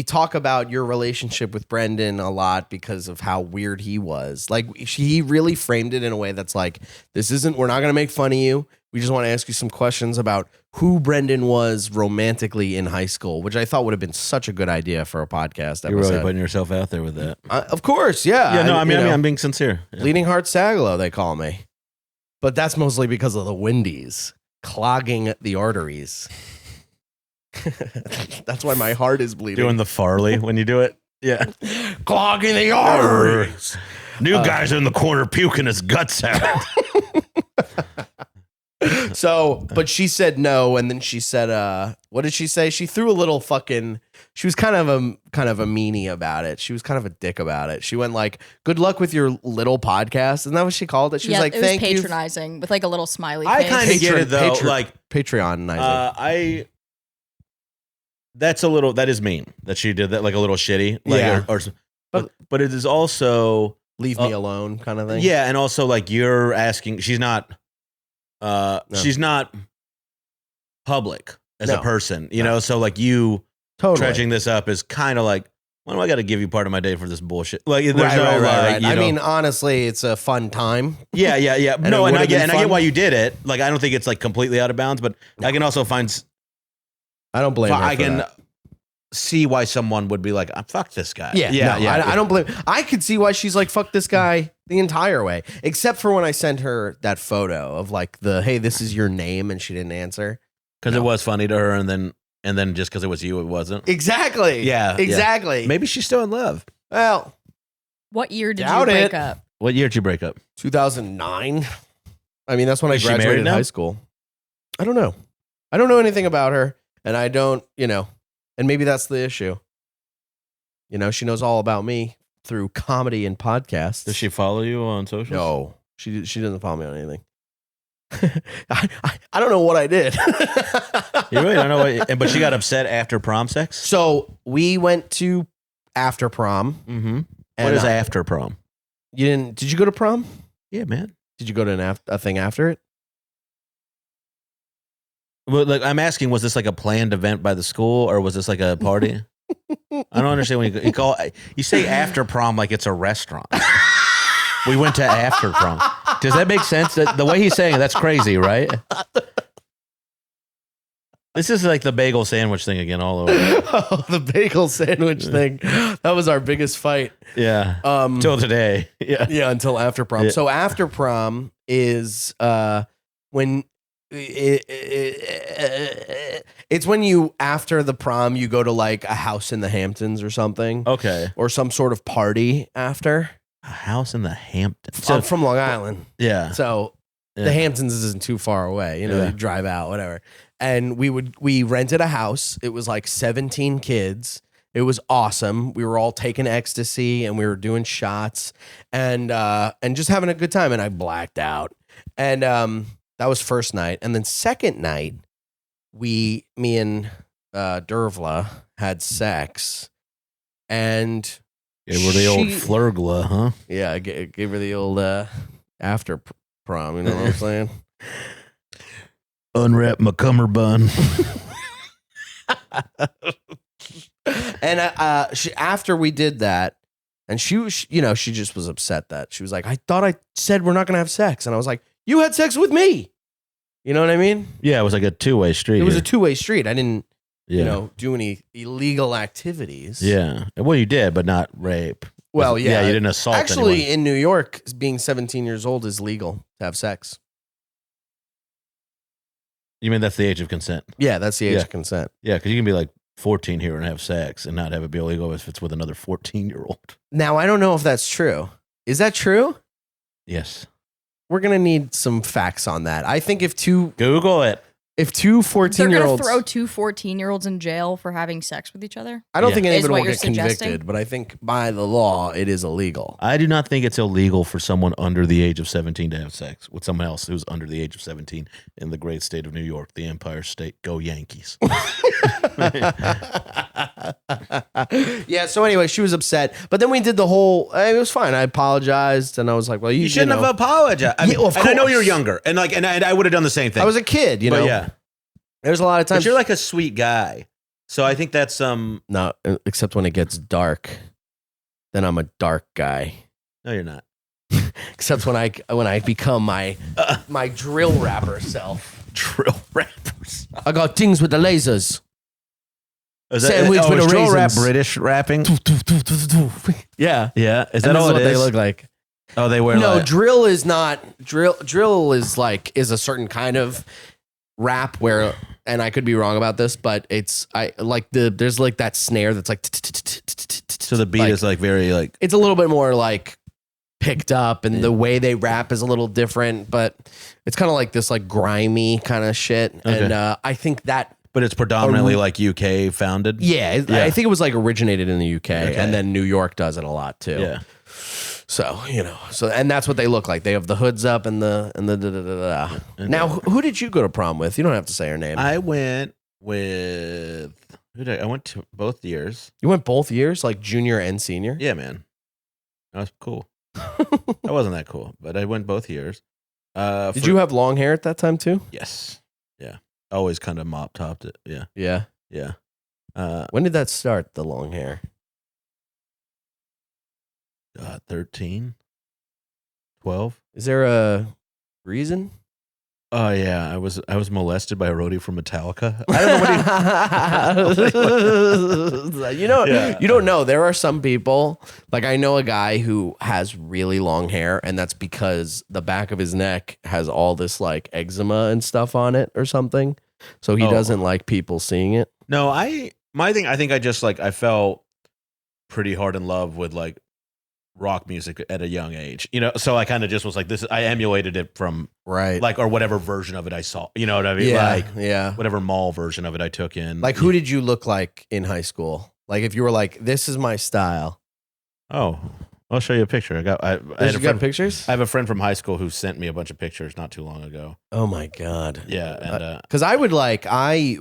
talk about your relationship with Brendan a lot because of how weird he was." Like he really framed it in a way that's like, we're not going to make fun of you. We just want to ask you some questions about who Brendan was romantically in high school, which I thought would have been such a good idea for a podcast episode. You're really putting yourself out there with that. Of course, yeah. Yeah, no, I mean, I'm being sincere. Yeah. Bleeding Heart Sagalow, they call me. But that's mostly because of the Wendy's clogging the arteries. That's why my heart is bleeding. Doing the Farley when you do it? Yeah. Clogging the arteries. New guy's in the corner puking his guts out. So, but she said no, and then she said, what did she say? She threw a little fucking. She was kind of a meanie about it. She was kind of a dick about it. She went like, "Good luck with your little podcast," isn't that what she called it? She was like, it was "Thank you." patronizing with like a little smiley I face. kind of get it though. Like Patreonizing. That is mean that she did that, like a little shitty. Like, Yeah. But it is also Leave me alone, kind of thing. Yeah, and also like you're asking. She's not. She's not public as a person, you know. So like you dredging this up is kind of like, why do I got to give you part of my day for this bullshit? Like, there's right. I mean, honestly, it's a fun time. Yeah. And No, and I get why you did it. Like, I don't think it's like completely out of bounds, but I can also find. I don't blame her. I can see why someone would be like, fuck this guy. Yeah. I don't blame. I could see why she's like, fuck this guy the entire way, except for when I sent her that photo of like hey, this is your name, and she didn't answer because it was funny to her, and then just because it was you, it wasn't. Exactly. Yeah. Exactly. Maybe she's still in love. Well, What year did you break up? What year did you break up? 2009. I mean, that's when I Is she married graduated now? high school. I don't know. I don't know anything about her, and I don't, and maybe that's the issue. She knows all about me through comedy and podcasts. Does she follow you on social? No, she doesn't follow me on anything. I don't know what I did. You really don't know but she got upset after prom sex? So we went to after prom. Mm-hmm. What is after prom? You didn't? Did you go to prom? Yeah, man. Did you go to a thing after it? Well, like, I'm asking, was this like a planned event by the school, or was this like a party? I don't understand when you say after prom like it's a restaurant. We went to after prom. Does that make sense? The way he's saying it, that's crazy, right? This is like the bagel sandwich thing again, all over. Oh, the bagel sandwich thing. That was our biggest fight. Yeah. Till today. Yeah. Yeah, until after prom. Yeah. So after prom is when it's when you, after the prom, you go to like a house in the Hamptons or something. Okay. Or some sort of party after. A house in the Hamptons. I'm from Long Island. Yeah. So the Hamptons isn't too far away. You drive out, whatever. And we rented a house. It was like 17 kids. It was awesome. We were all taking ecstasy and we were doing shots and just having a good time. And I blacked out. And that was first night. And then second night, me and Dervla had sex. And gave her the old flurgla, huh? Yeah, I gave her the old after prom. You know what I'm saying? Unwrap my cummerbund. And after we did that, and she was, she just was upset that she was like, I thought I said we're not gonna have sex, and I was like, you had sex with me. You know what I mean? Yeah, it was like a two-way street. It was a two-way street. I didn't, Yeah. Do any illegal activities. Yeah. Well, you did, but not rape. Well, yeah. Yeah, you didn't assault Actually, anyone. in New York, being 17 years old is legal to have sex. You mean that's the age of consent? Yeah, that's the age of consent. Yeah, because you can be like 14 here and have sex and not have it be illegal if it's with another 14-year-old. Now, I don't know if that's true. Is that true? Yes. We're going to need some facts on that. I think if two Google it. 14-year-olds... They're going to throw two 14-year-olds in jail for having sex with each other? I don't think Is anybody what will you're get suggesting? convicted, but I think by the law, it is illegal. I do not think it's illegal for someone under the age of 17 to have sex with someone else who's under the age of 17 in the great state of New York, the Empire State. Go Yankees. Yeah, so anyway, she was upset. But then we did the whole... it was fine. I apologized, and I was like, well, You shouldn't have apologized. I mean, of and I know course. you're younger, and I would have done the same thing. I was a kid, you know? But yeah. There's a lot of But times... you're like a sweet guy. So I think that's No, except when it gets dark. Then I'm a dark guy. No, you're not. Except when I become my drill rapper self. Drill rappers. I got things with the lasers. Sandwich is with the drill rap raisins. British rapping? Yeah. Yeah. Is that And this all is what it they is? look like. Oh, they wear No, like... drill is not drill is a certain kind of rap where, and I could be wrong about this, but it's there's like that snare that's like So the beat is like very like... it's a little bit more like picked up, and the way they rap is a little different, but it's kind of like this like grimy kind of shit. Okay. And I think that. But it's predominantly like UK founded. Yeah, I think it was like originated in the UK, Okay. and then New York does it a lot too. Yeah. So and that's what they look like. They have the hoods up and the da-da-da-da. Now, who did you go to prom with? You don't have to say her name. I went with I went to both years. You went both years, like junior and senior. Yeah, man. That was cool. That wasn't that cool, but I went both years. Did you have long hair at that time too? Yes. Yeah. Always kind of mop topped it. Yeah. Yeah. Yeah. When did that start? The long hair. 13, 12. Is there a reason? Oh yeah, I was molested by a roadie from Metallica. I don't know what he. You don't know. There are some people, like I know a guy who has really long hair, and that's because the back of his neck has all this like eczema and stuff on it or something. So he doesn't like people seeing it. No, I think I just like I fell pretty hard in love with like rock music at a young age, so I kind of just was like I emulated it from like or whatever version of it I saw, you know what I mean? Whatever mall version of it I took in. Like who did you look like in high school? Like if you were like, this is my style. Oh, I'll show you a picture. I got pictures? I have a friend from high school who sent me a bunch of pictures not too long ago. Oh my God. Yeah. And because I would like I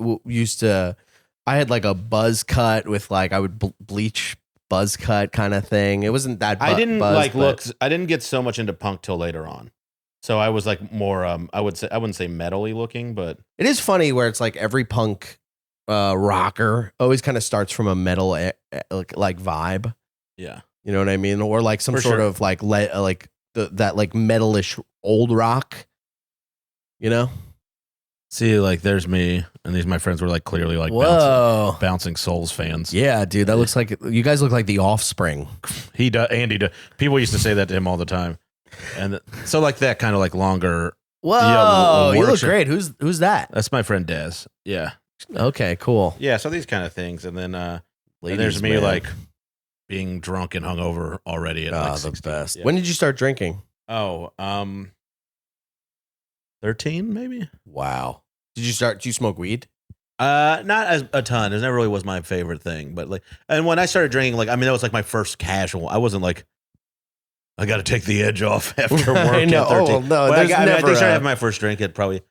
had like a buzz cut with like I would bleach buzz cut kind of thing. It wasn't that I didn't I didn't get so much into punk till later on. So I was like more I wouldn't say metal-y looking, but it is funny where it's like every punk rocker always kind of starts from a metal like vibe. Yeah. You know what I mean? Or like some sort of like that like metalish old rock. See, like there's me, and these my friends were like clearly like bouncing Souls fans. Yeah, dude, that looks like you guys look like the Offspring. He does, Andy does. People used to say that to him all the time, and so like that kind of like longer. Whoa, you look great. Who's that? That's my friend Des. Yeah. Okay, cool. Yeah, so these kind of things, and then and there's me like being drunk and hungover already at like 16. The best. Yeah. When did you start drinking? 13 maybe. Wow. Did you smoke weed? Not as a ton. It never really was my favorite thing, but like, and when I started drinking, like, I mean, that was like my first casual. I wasn't like, I got to take the edge off after work. I know. At 13. No, I think I started having my first drink at probably.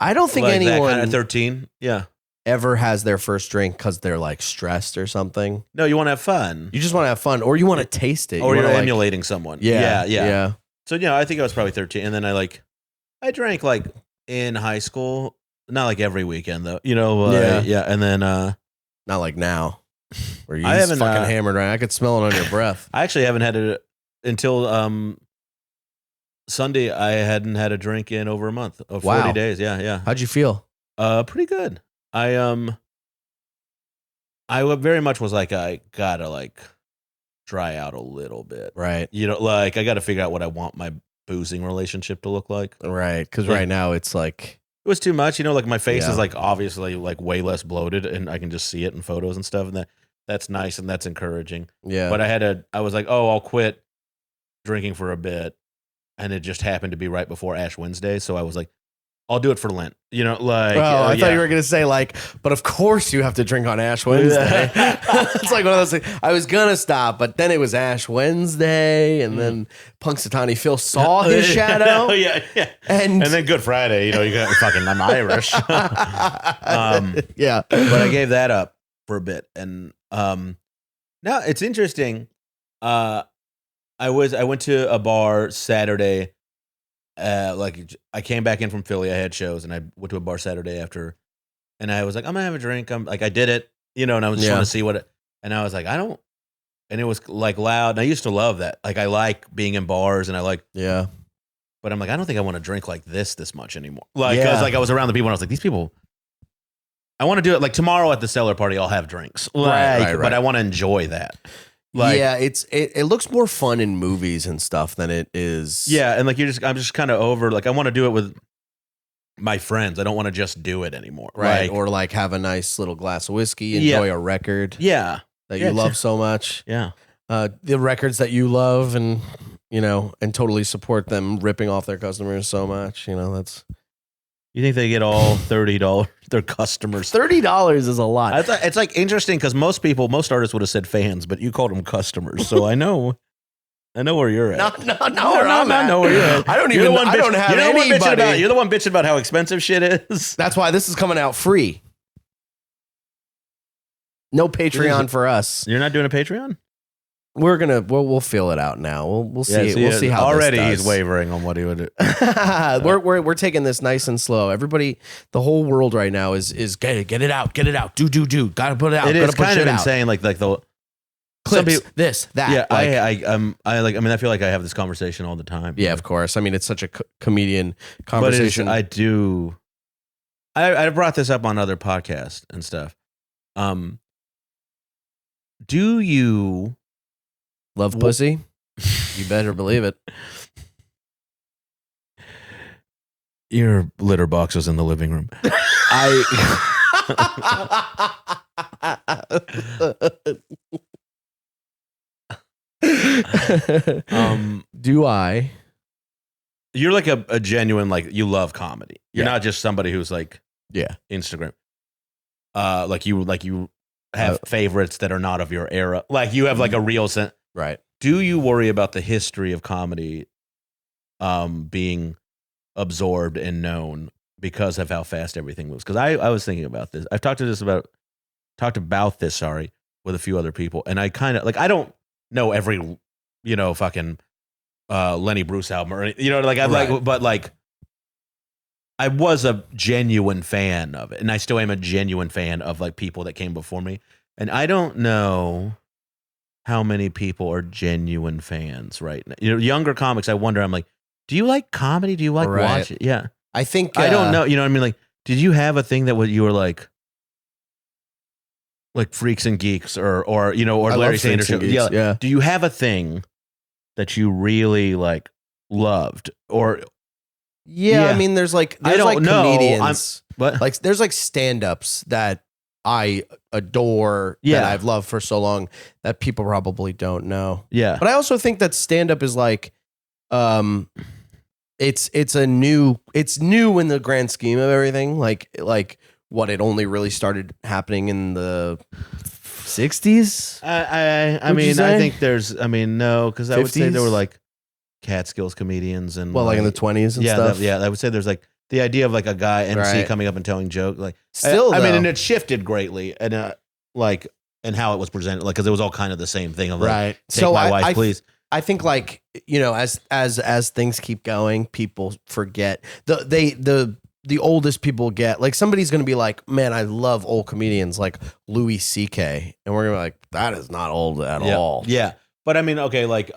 I don't think like anyone kind of 13. Yeah. Ever has their first drink because they're like stressed or something. No, you want to have fun. You just want to have fun, or you want to taste it, or you're emulating someone. Yeah. So I think I was probably 13, and then I drank like in high school, not like every weekend though. And then not like now, where you I haven't fucking hammered right. I could smell it on your breath. I actually haven't had it until Sunday. I hadn't had a drink in over a month of 40 days. Yeah. How'd you feel? Pretty good. I very much was like, I gotta like dry out a little bit. Right. Like I gotta figure out what I want my boozing relationship to look like. Right. Because right now it's like, it was too much, like my face is like obviously like way less bloated, and I can just see it in photos and stuff, and that's nice and that's encouraging. Yeah. But I was like, oh, I'll quit drinking for a bit, and it just happened to be right before Ash Wednesday, so I was like, I'll do it for Lent. I thought you were going to say like, but of course you have to drink on Ash Wednesday. It's like one of those things. I was going to stop, but then it was Ash Wednesday, and then Punxsutawney Phil saw his shadow. Yeah. And then Good Friday, you got fucking, I'm Irish. Yeah. But I gave that up for a bit. And now it's interesting. I went to a bar Saturday. I came back in from Philly. I had shows, and I went to a bar Saturday after, and I was like, I'm gonna have a drink. I'm like, I did it, and I was just trying to see what it, and I was like, and it was like loud. And I used to love that. Like, I like being in bars, and I like, but I'm like, I don't think I want to drink like this much anymore. Like, I was like, I was around the people, and I was like, these people, I want to do it. Like tomorrow at the cellar party, I'll have drinks, right. But I want to enjoy that. Like, it looks more fun in movies and stuff than it is. Yeah, and like I'm just kind of over. Like I want to do it with my friends. I don't want to just do it anymore, right? Or like have a nice little glass of whiskey, enjoy a record, that you love so much. Yeah, the records that you love, and and totally support them ripping off their customers so much. That's You think they get all $30? Their customers. $30 is a lot. It's like interesting because most artists would have said fans, but you called them customers. So I know where you're at. No, I know where you're at. I don't have anybody. You're the one bitching about how expensive shit is. That's why this is coming out free. No Patreon for us. You're not doing a Patreon? We'll feel it out now. We'll see. We'll see how already this does. He's wavering on what he would do. We're taking this nice and slow. Everybody, the whole world right now is get it out. Do. Gotta put it out. It is kind of out. insane. Like the clips, this, that. Yeah, like, I feel like I have this conversation all the time. Yeah, of course. I mean, it's such a comedian conversation. But I brought this up on other podcasts and stuff. Do you love pussy? You better believe it. Your litter box was in the living room. Do I? You're like a genuine, like, you love comedy. You're Yeah. not just somebody who's like Instagram. Like you have favorites that are not of your era. Like you have like a real sense. Right. Do you worry about the history of comedy being absorbed and known because of how fast everything moves? Because I was thinking about this. I've talked about this, with a few other people. And I kind of, like, I don't know every, fucking Lenny Bruce album or, but like, I was a genuine fan of it. And I still am a genuine fan of like people that came before me. And I don't know how many people are genuine fans right now. Younger comics, I wonder, I'm like, do you like comedy? Do you like watch it? Yeah. I think I don't know. You know what I mean? Like, did you have a thing that you were like Freaks and Geeks or Larry Sanders Show? Yeah. Do you have a thing that you really like loved or? Yeah. I mean, there's I don't know. Comedians. What? Like there's like stand-ups that I adore that I've loved for so long that people probably don't know. Yeah. But I also think that stand-up is like, it's new in the grand scheme of everything. Like what, it only really started happening in the 60s. I mean, I think no, because I would say there were like Catskills comedians and like in the 20s and stuff. I would say there's like the idea of like a guy MC coming up and telling jokes. Like still, I mean, and it shifted greatly, and and how it was presented, like because it was all kind of the same thing of like, take my wife, please. I think like as things keep going, people forget the oldest people get. Like somebody's gonna be like, man, I love old comedians like Louis C.K. and we're gonna be like, that is not old at all. Yeah, but I mean, okay, like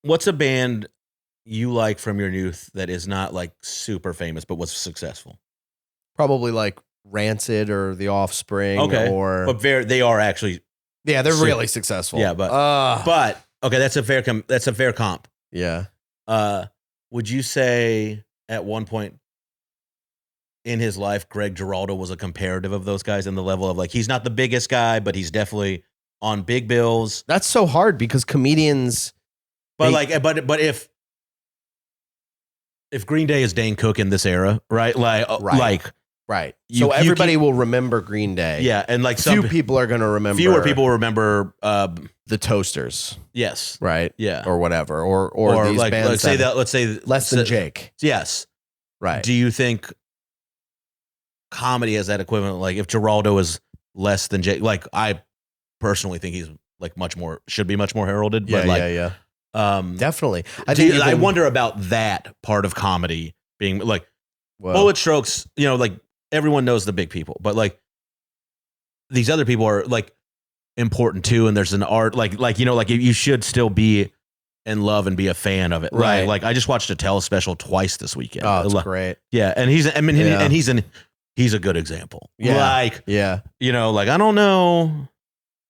what's a band you like from your youth that is not like super famous but was successful? Probably like Rancid or The Offspring. Okay, but they are actually they're really successful. Yeah, but okay, that's a fair comp. Yeah. Would you say at one point in his life, Greg Giraldo was a comparative of those guys in the level of like, he's not the biggest guy, but he's definitely on big bills? That's so hard because comedians. But but if Green Day is Dane Cook in this era, right? Right. So everybody will remember Green Day. Yeah, and like few people are going to remember. Fewer people remember the Toasters. Yes. Right. Yeah. Or whatever. Or these like bands. Let's say Less Than Jake. Yes. Right. Do you think comedy has that equivalent? Like if Giraldo is less than Jake, like I personally think he's like should be much more heralded. Yeah. But like, yeah. Definitely. I wonder about that part of comedy being like bullet strokes. Like everyone knows the big people, but like these other people are like important too. And there's an art, like you should still be in love and be a fan of it, right? Like I just watched a Tell special twice this weekend. Oh, it's great. Yeah, and he's a good example. Yeah, like I don't know.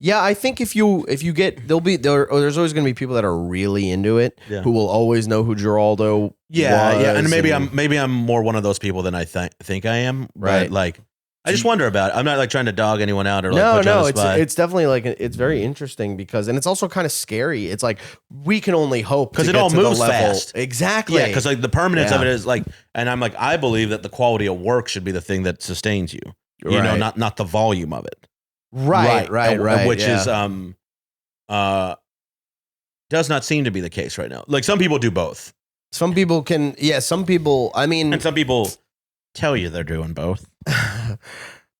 Yeah, I think if you get there's always going to be people that are really into it who will always know who Giraldo was. Yeah, and maybe I'm more one of those people than I think I am. Right. But like I just wonder about it. I'm not like trying to dog anyone out or like No, put you on no, the spot. it's definitely like it's very interesting because, and it's also kind of scary. It's like we can only hope because to it get all to the moves level. fast. Exactly. Yeah, because like the permanence of Yeah. it is like, and I'm like, I believe that the quality of work should be the thing that sustains you. You know, Right. not the volume of it. Right. Which yeah. is does not seem to be the case right now. Like some people do both, Some people can. Yeah. Some people. I mean, and some people tell you they're doing both.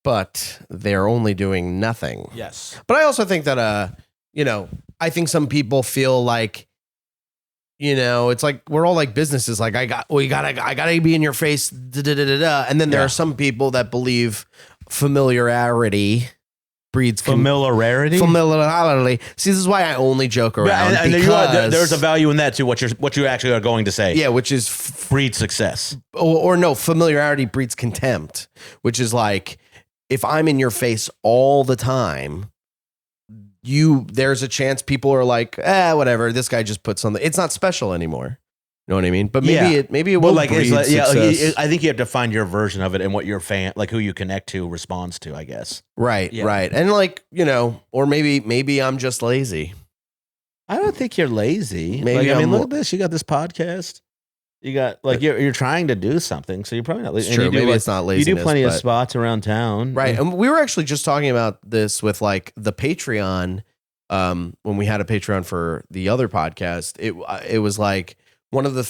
but they're only doing nothing. Yes. But I also think that, I think some people feel like, it's like we're all like businesses. Like I gotta be in your face. And then there Yeah. are some people that believe familiarity breeds Familiarity. familiarity. See, this is why I only joke around. Yeah, and because, there's a value in that too. What you actually are going to say. yeah, which is Breed success. or no, familiarity breeds contempt, which is like if I'm in your face all the time, there's a chance people are like, whatever, this guy just put something. It's not special anymore. You know what I mean? But maybe it will like breed it's like, success. I think you have to find your version of it and what your fan, like who you connect to, responds to. I guess. Right, Yeah. right. And like, or maybe I'm just lazy. I don't think you're lazy. Maybe I mean, I'm look more- at this. You got this podcast. You got like you're trying to do something, so you're probably not lazy. It's true. And you do, Maybe like, it's not you laziness. do plenty of but- spots around town, Right. And we were actually just talking about this with like the Patreon. When we had a Patreon for the other podcast, it was like one of the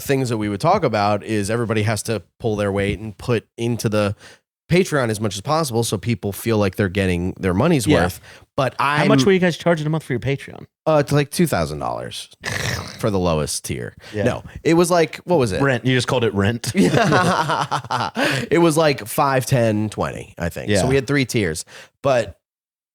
things that we would talk about is everybody has to pull their weight and put into the Patreon as much as possible so people feel like they're getting their money's Yeah. worth. But How much were you guys charging a month for your Patreon? it's like $2,000 for the lowest tier. Yeah. No, it was like, what was it? Rent. You just called it rent. It was like 5, 10, 20, I think. Yeah. So we had 3 tiers, but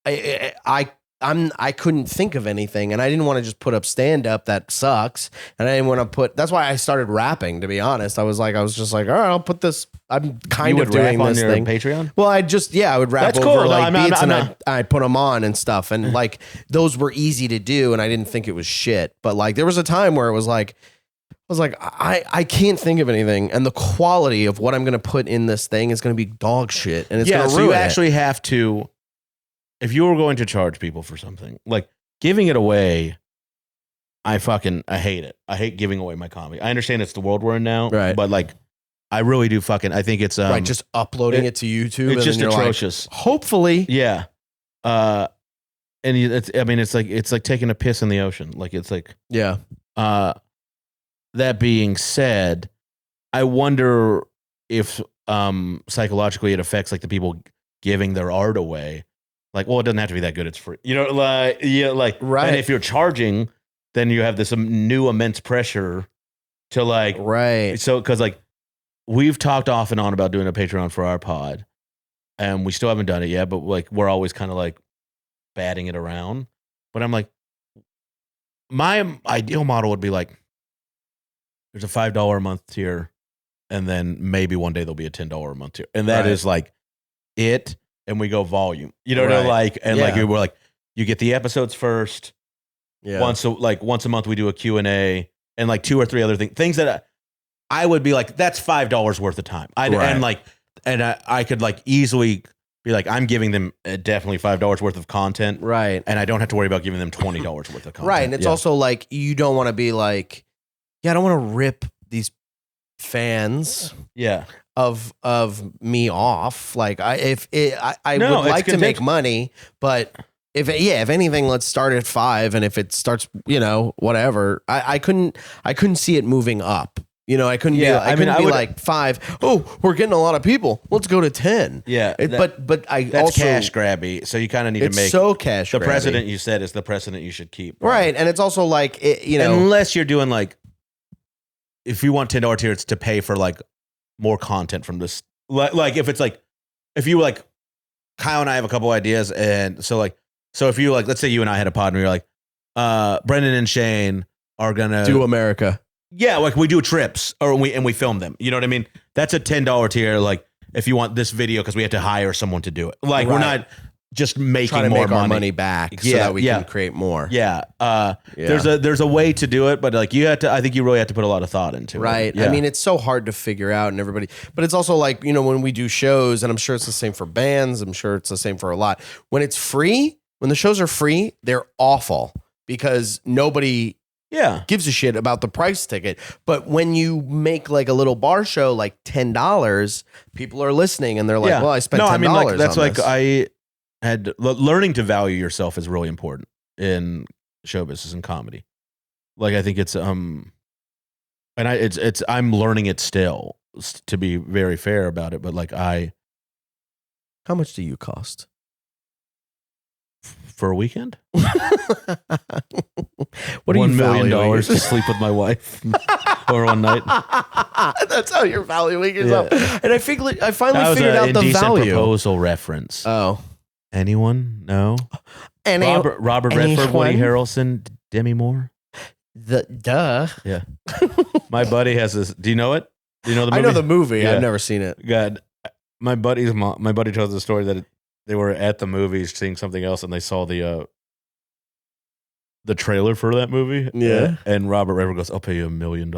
I couldn't think of anything, and I didn't want to just put up stand up. That sucks, and I didn't want to put. That's why I started rapping. To be honest, I was just like, all right, I'll put this. I'm kind You of would rap doing on this your thing. Patreon. Well, I would rap That's over cool. No, like I'm not- beats, I'm and not- I put them on and stuff, and like those were easy to do, and I didn't think it was shit. But like there was a time where it was like. I can't think of anything, and the quality of what I'm going to put in this thing is going to be dog shit, and it's going to so ruin you it. actually have to, if you were going to charge people for something, like giving it away, I hate it. I hate giving away my comedy. I understand it's the world we're in now, Right. but like, I really do I think it's right, just uploading it to YouTube. it's and just then you're like, atrocious. hopefully, Yeah. And it's like taking a piss in the ocean. Like it's like, yeah. that being said, I wonder if psychologically it affects like the people giving their art away. Like, well, it doesn't have to be that good. It's free. Right. Right. And if you're charging, then you have this new immense pressure to like, Right. so because like we've talked off and on about doing a Patreon for our pod, and we still haven't done it yet. But like we're always kind of like batting it around. But I'm like, my ideal model would be like, there's a $5 a month tier, and then maybe one day there'll be a $10 a month tier, and that Right. is like it. And we go volume, what I Right. like, and like Yeah. we're like, you get the episodes first. Yeah. Once a month we do a Q&A and like 2 or 3 other things that I would be like, that's $5 worth of time. Right. I could like easily be like, I'm giving them definitely $5 worth of content, Right. and I don't have to worry about giving them $20 worth of content. Right. And it's Yeah. also like, you don't want to be like, I don't want to rip these fans yeah. of me off. Like I No, would it's like to make content- money, but if anything, let's start at 5. And if it starts, whatever, I couldn't see it moving up. I couldn't Yeah, I couldn't be would- like 5. Oh, we're getting a lot of people. Let's go to 10. Yeah. But I That's also, cash grabby. So you kind of need to it's make so cash the grabby. precedent you said is the precedent you should keep. Right. And it's also like, Unless you're doing like, if you want $10 tier, it's to pay for like more content from this. Like if it's like, if you like, Kyle and I have a couple ideas, and so if you like, let's say you and I had a pod and we were like, Brendan and Shane are gonna do America. yeah, like we do trips or we film them. You know what I mean? That's a $10 tier. Like if you want this video, because we have to hire someone to do it. Like we're Right. not just making trying to more make our money back so that we can create more. Yeah. There's a way to do it, but like I think you really have to put a lot of thought into it. Right. Yeah. I mean, it's so hard to figure out and everybody, but it's also like, when we do shows, and I'm sure it's the same for bands, I'm sure it's the same for a lot. When it's free, when the shows are free, they're awful because nobody gives a shit about the price ticket. But when you make like a little bar show, like $10, people are listening and they're like, well, I spent $10 I mean, like, that's on like, this. I had learning to value yourself is really important in show business and comedy. Like, I think it's, and I'm learning it still, to be very fair about it. But like, how much do you cost? For a weekend? What are $1 you million valuing? to sleep with my wife or one night. That's how you're valuing yourself. Yeah. And I finally That was figured an out the indecent value. proposal reference. Oh. Anyone? No. Robert Redford, Woody Harrelson, Demi Moore. Duh. Yeah. My buddy has this. Do you know it? Do you know the movie? I know the movie. Yeah. I've never seen it. God, my buddy tells the story that they were at the movies seeing something else, and they saw the trailer for that movie. Yeah. And Robert Redford goes, "I'll pay you $1 million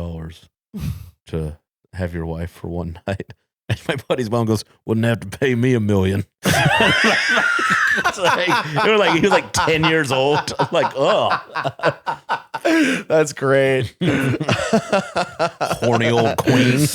to have your wife for one night." And my buddy's mom goes, "Wouldn't have to pay me $1 million." He was like 10 years old. I'm like, oh, That's great. horny old queen.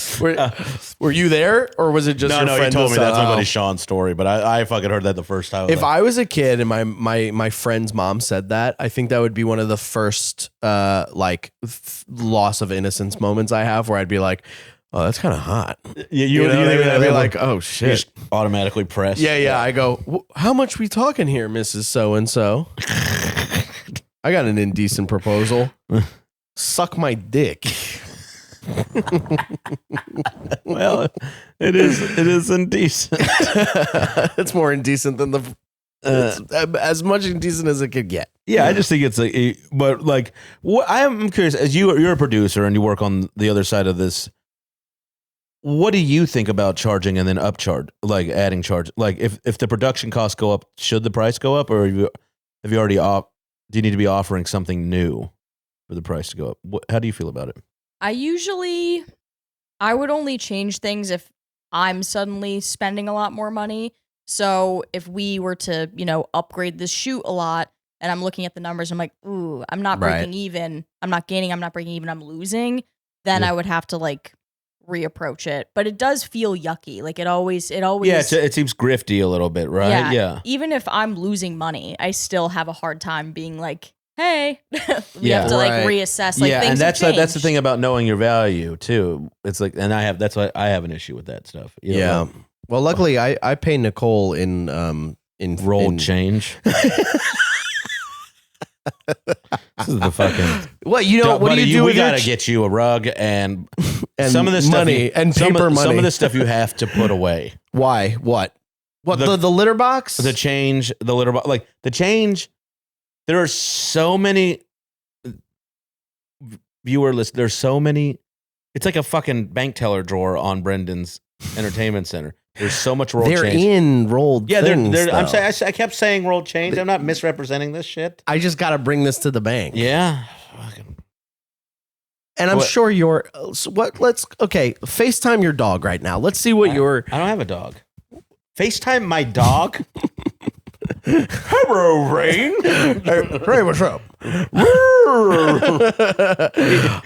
Were you there, or was it just your No, friend? he told me that that's my buddy Sean's story, but I fucking heard that the first time. If I was a kid and my friend's mom said that, I think that would be one of the first loss of innocence moments I have, where I'd be like, "Oh, that's kind of hot." I'd be like, "Oh shit!" Automatically pressed. Yeah. I go, "How much we talking here, Mrs. So and So?" I got an indecent proposal. Suck my dick. Well, it is indecent. It's more indecent than it's as much indecent as it could get. Yeah, I just think it's but like, what I'm curious, as you're a producer and you work on the other side of this, what do you think about charging and then upcharge, like adding charge? Like, if the production costs go up, should the price go up, or have you already do you need to be offering something new for the price to go up? How do you feel about it? I would only change things if I'm suddenly spending a lot more money. So if we were to, upgrade this shoot a lot, and I'm looking at the numbers, I'm like, ooh, I'm not breaking even. I'm not gaining. I'm not breaking even. I'm losing. Then I would have to reapproach it. But it does feel yucky. Like it always. Yeah, it seems grifty a little bit, right? Yeah. Even if I'm losing money, I still have a hard time being like, hey, we have to reassess. Like, things that's the thing about knowing your value too. It's like, and that's why I have an issue with that stuff. Yeah. Well, luckily, I pay Nicole in rolled change. This is the fucking. What what do you do? We gotta get you a rug and some of this money stuff, and paper money. Some of this stuff you have to put away. Why? What? The litter box? The change, the litter box, like the change. There are so many viewer lists. There's so many. It's like a fucking bank teller drawer on Brendan's entertainment center. There's so much rolled change. They're in rolled things, I'm saying, I kept saying rolled change. I'm not misrepresenting this shit. I just got to bring this to the bank. Yeah. And I'm sure you're... Okay, FaceTime your dog right now. Let's see what your... I don't have a dog. FaceTime my dog? Hello, Rain. Hey, what's up?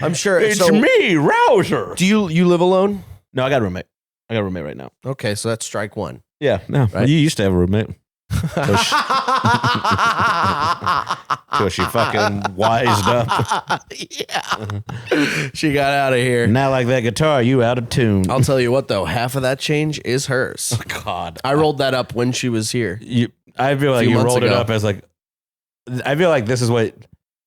I'm sure... It's me, Rouser. Do you live alone? No, I got a roommate. I got a roommate right now. Okay, so that's strike one. Yeah, no. Right? You used to have a roommate. So she fucking wised up. Yeah. She got out of here. Now, like that guitar, you out of tune. I'll tell you what, though. Half of that change is hers. Oh, God. I rolled that up when she was here. I feel like you rolled it up as like... I feel like this is what...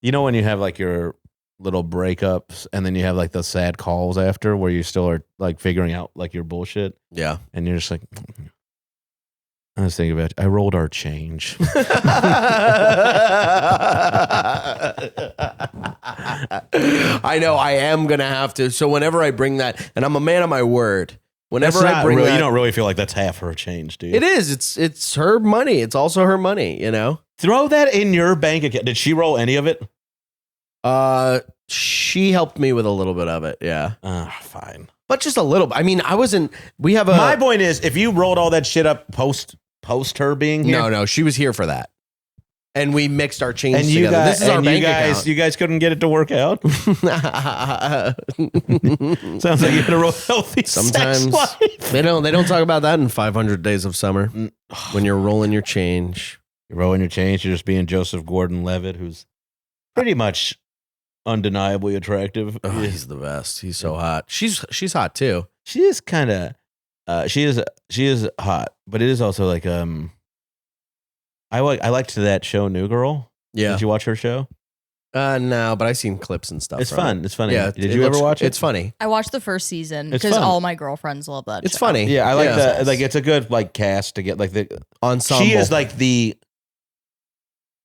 when you have like your little breakups and then you have like the sad calls after where you still are like figuring out like your bullshit. Yeah. And you're just like... I was thinking about I rolled our change. I know I am going to have to. So whenever I bring that, and I'm a man of my word, Whenever That's I not bring really, that, you don't really feel like that's half her change, do you? it is. It's her money. It's also her money. You know. Throw that in your bank account. Did she roll any of it? She helped me with a little bit of it. Yeah. Fine. But just a little. I mean, I wasn't. We have a. My point is, if you rolled all that shit up post her being here, No, she was here for that, and we mixed our change and you together. guys, This is our bank you guys couldn't get it to work out. account. Sounds like you had a real healthy Sometimes sex life. they don't talk about that in 500 Days of Summer when you're rolling your change. You're rolling your change. You're just being Joseph Gordon-Levitt, who's pretty much undeniably attractive. Oh, he's the best. He's so hot. She's hot too. She is kind of, she is hot, but it is also like I liked that show New Girl. Yeah. Did you watch her show? No, but I've seen clips and stuff. It's from fun. it. It's funny. Yeah. Did you ever watch it? It's funny. I watched the first season It's because fun. all my girlfriends love that. It's show. funny. Yeah, I like that. Like, it's a good like cast to get like the Ensemble. She is like the,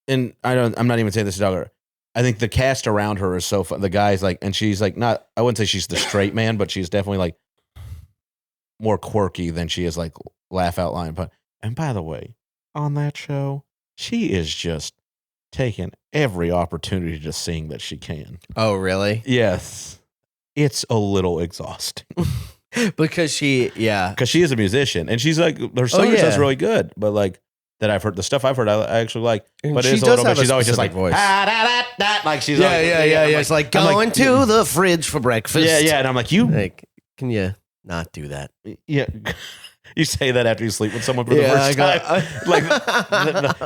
and I'm not even saying this to dog her. I think the cast around her is so fun. The guy's like, and she's like not. I wouldn't say she's the straight man, but she's definitely like more quirky than she is like laugh out loud. But and by the way, on that show, she is just taking every opportunity to sing that she can. Oh, really? Yes, it's a little exhausting Because she is a musician and she's like her song yeah. sounds really good, but like that I've heard the stuff I've heard I actually like. And But she it is a does little bit. have a She's always just like specific voice. like she's yeah. I'm It's like I'm going to the fridge for breakfast. yeah, and I'm like you. Like, can you not do that? Yeah, you say that after you sleep with someone for the first time. Like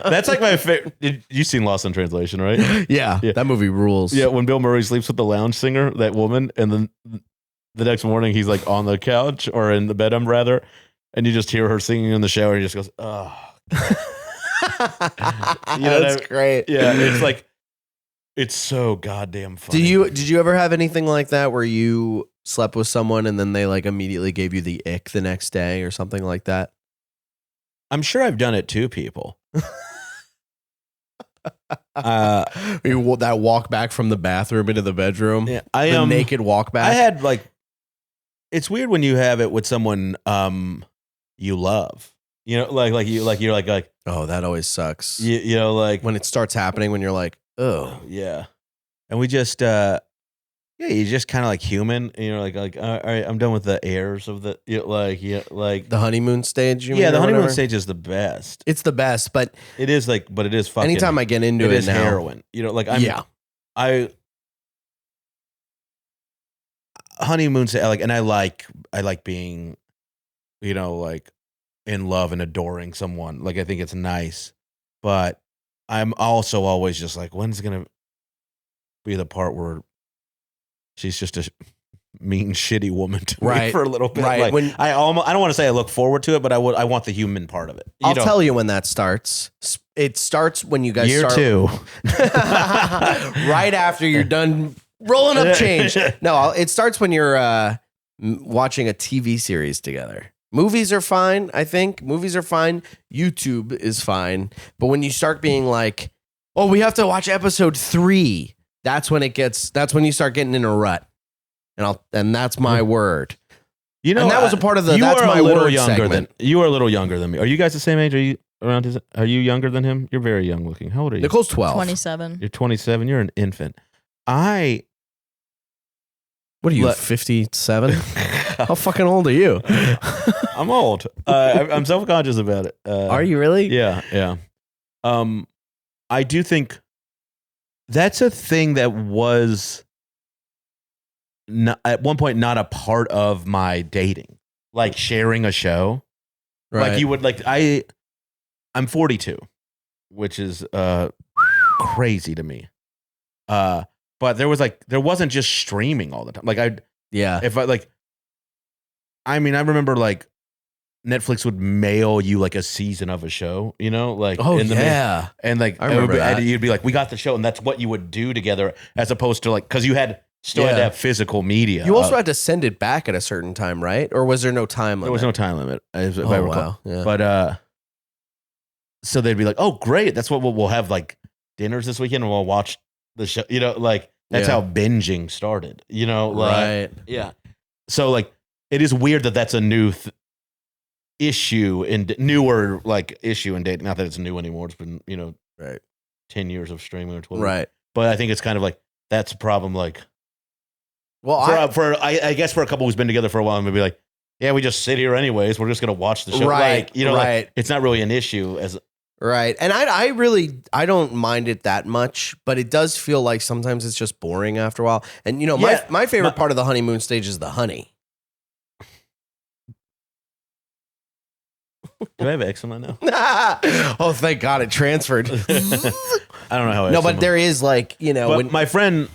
that's like my favorite. You've seen Lost in Translation, right? Yeah, that movie rules. Yeah, when Bill Murray sleeps with the lounge singer, that woman, and then the next morning he's like on the couch or in the bed, rather, and you just hear her singing in the shower. And he just goes, "Oh." That's great. Yeah, it's like it's so goddamn funny. Did you ever have anything like that where you slept with someone and then they like immediately gave you the ick the next day or something like that? I'm sure I've done it to people. That walk back from the bathroom into the bedroom. Yeah, the naked walk back. I had like, it's weird when you have it with someone you love. You know, you're like oh, that always sucks. you know, like When it starts happening, when you're like, oh, yeah, and we just you just kind of like human, and you're like all right, I'm done with the airs of the the honeymoon stage. You mean, the or honeymoon whatever? stage is the best. It's the best, but It is but it is fucking. anytime I get into it it is now, heroin. You know, like honeymoon stage, like, and I like being, you know, like in love and adoring someone. Like I think it's nice, but I'm also always just like, when's it gonna be the part where she's just a mean, shitty woman to me for a little bit? Right. Like, I don't want to say I look forward to it, but I want the human part of it. I'll tell you when that starts. It starts when you guys year start 2. right after you're done rolling up change. No, it starts when you're watching a TV series together. Movies are fine, I think. Movies are fine. YouTube is fine. But when you start being like, oh, we have to watch episode 3, that's when you start getting in a rut. And that's my word. You know, and that was a part of the you that's are my a little word younger segment. You are a little younger than me. Are you guys the same age? Are you around are you younger than him? You're very young looking. How old are you? Nicole's 12. 27. You're 27. You're an infant. What are you, 57? How fucking old are you? I'm old. I'm self-conscious about it. Are you really? Yeah. I do think that's a thing that was at one point not a part of my dating, like sharing a show. Right. Like you would I'm 42, which is crazy to me. But there wasn't just streaming all the time. Like I remember like Netflix would mail you like a season of a show, you know, like and like I remember that. you'd be like, we got the show, and that's what you would do together, as opposed to like, because you had still had to have physical media. You also had to send it back at a certain time, right? Or was there no time limit? There was no time limit, if I recall. Wow. Yeah. But so they'd be like, oh great, that's what we'll have like dinners this weekend, and we'll watch the show. You know, like that's how binging started. You know, like right. yeah. So like it is weird that that's a new issue and newer like issue in dating. Not that it's new anymore. It's been, right. 10 years of streaming or 12. Right. But I think it's kind of like, that's a problem. Like, well, I guess for a couple who's been together for a while, maybe like, yeah, we just sit here anyways. We're just going to watch the show. Right. Like, like, it's not really an issue as right. And I don't mind it that much, but it does feel like sometimes it's just boring after a while. And my favorite part of the honeymoon stage is the honey. Do I have eczema now? Oh, thank God it transferred. I don't know how. No, but there is like, But my friend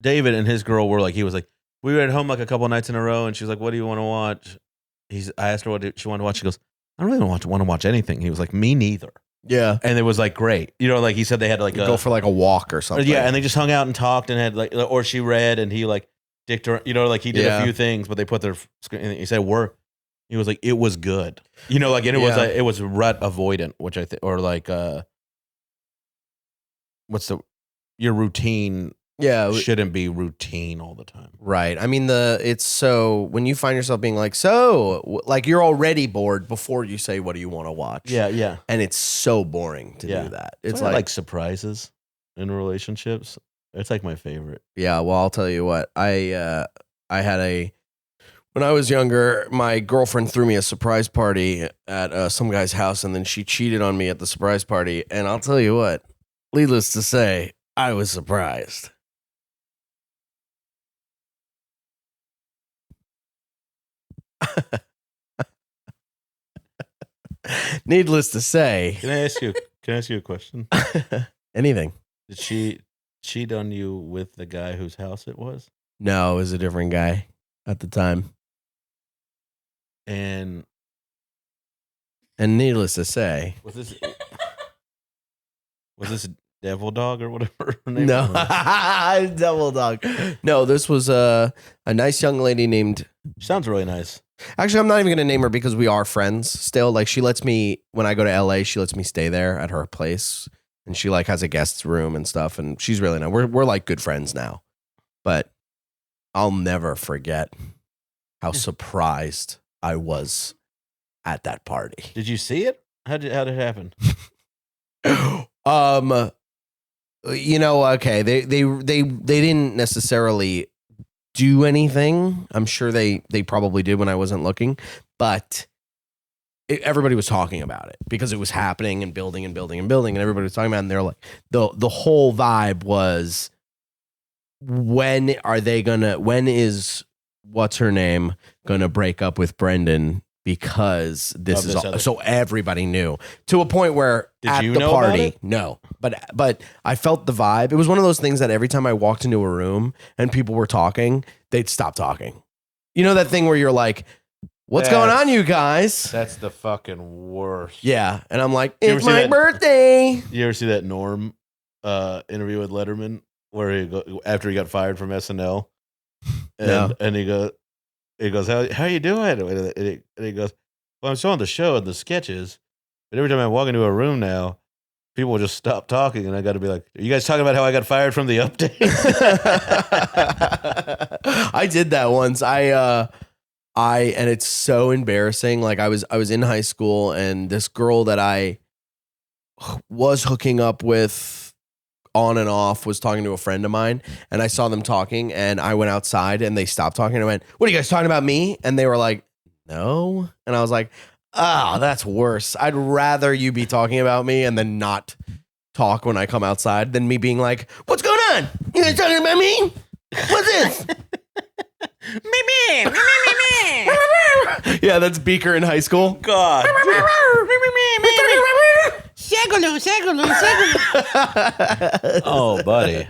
David and his girl were like, he was like, we were at home like a couple nights in a row, and she was like, "What do you want to watch?" I asked her what she wanted to watch. She goes, "I don't really want to watch anything." He was like, "Me neither." Yeah, and it was like great. Like he said, they had like go for like a walk or something. Yeah, and they just hung out and talked and had like, or she read and he like dicked her. Like he did a few things, but they put their screen. And he said, He was like, it was good. Like, and it was rut avoidant, which I think, or like, your routine. Yeah, shouldn't be routine all the time. Right. I mean, it's so when you find yourself being like, like you're already bored before you say, what do you want to watch? Yeah, yeah. And it's so boring to do that. It's like surprises in relationships. It's like my favorite. Yeah. Well, I'll tell you what. I had when I was younger, my girlfriend threw me a surprise party at some guy's house, and then she cheated on me at the surprise party. And I'll tell you what, needless to say, I was surprised. Needless to say, can I ask you a question? Anything? Did she cheat on you with the guy whose house it was? No, it was a different guy at the time. And needless to say, was this Devil Dog or whatever her name was? No, Devil Dog. No, this was a nice young lady named. She sounds really nice. Actually, I'm not even going to name her because we are friends still. Like, she lets me, when I go to LA, she lets me stay there at her place. And she like has a guest room and stuff. And she's really nice. We're like good friends now. But I'll never forget how surprised I was at that party. Did you see it? How did it happen? Okay. They didn't necessarily do anything. I'm sure they probably did when I wasn't looking, but everybody was talking about it because it was happening and building and building and building, and everybody was talking about it. And they're like, the whole vibe was, when is what's her name gonna break up with Brendan? Because this is all, so everybody knew, to a point where at the party, no, but I felt the vibe. It was one of those things that every time I walked into a room and people were talking, they'd stop talking. You know that thing where you're like, what's going on, you guys? That's the fucking worst. Yeah. And I'm like, it's my birthday. You ever see that Norm interview with Letterman where after he got fired from SNL? And he goes, how you doing? And he goes, well, I'm still on the show and the sketches, but every time I walk into a room now, people will just stop talking, and I got to be like, are you guys talking about how I got fired from the update? I did that once. And it's so embarrassing. Like I was in high school, and this girl that I was hooking up with on and off was talking to a friend of mine, and I saw them talking, and I went outside and they stopped talking, and I went, what are you guys talking about, me? And they were like, no. And I was like, that's worse. I'd rather you be talking about me and then not talk when I come outside than me being like, what's going on? You guys talking about me? What's this? Yeah, that's Beaker in high school. God. Sagalow. Oh, buddy.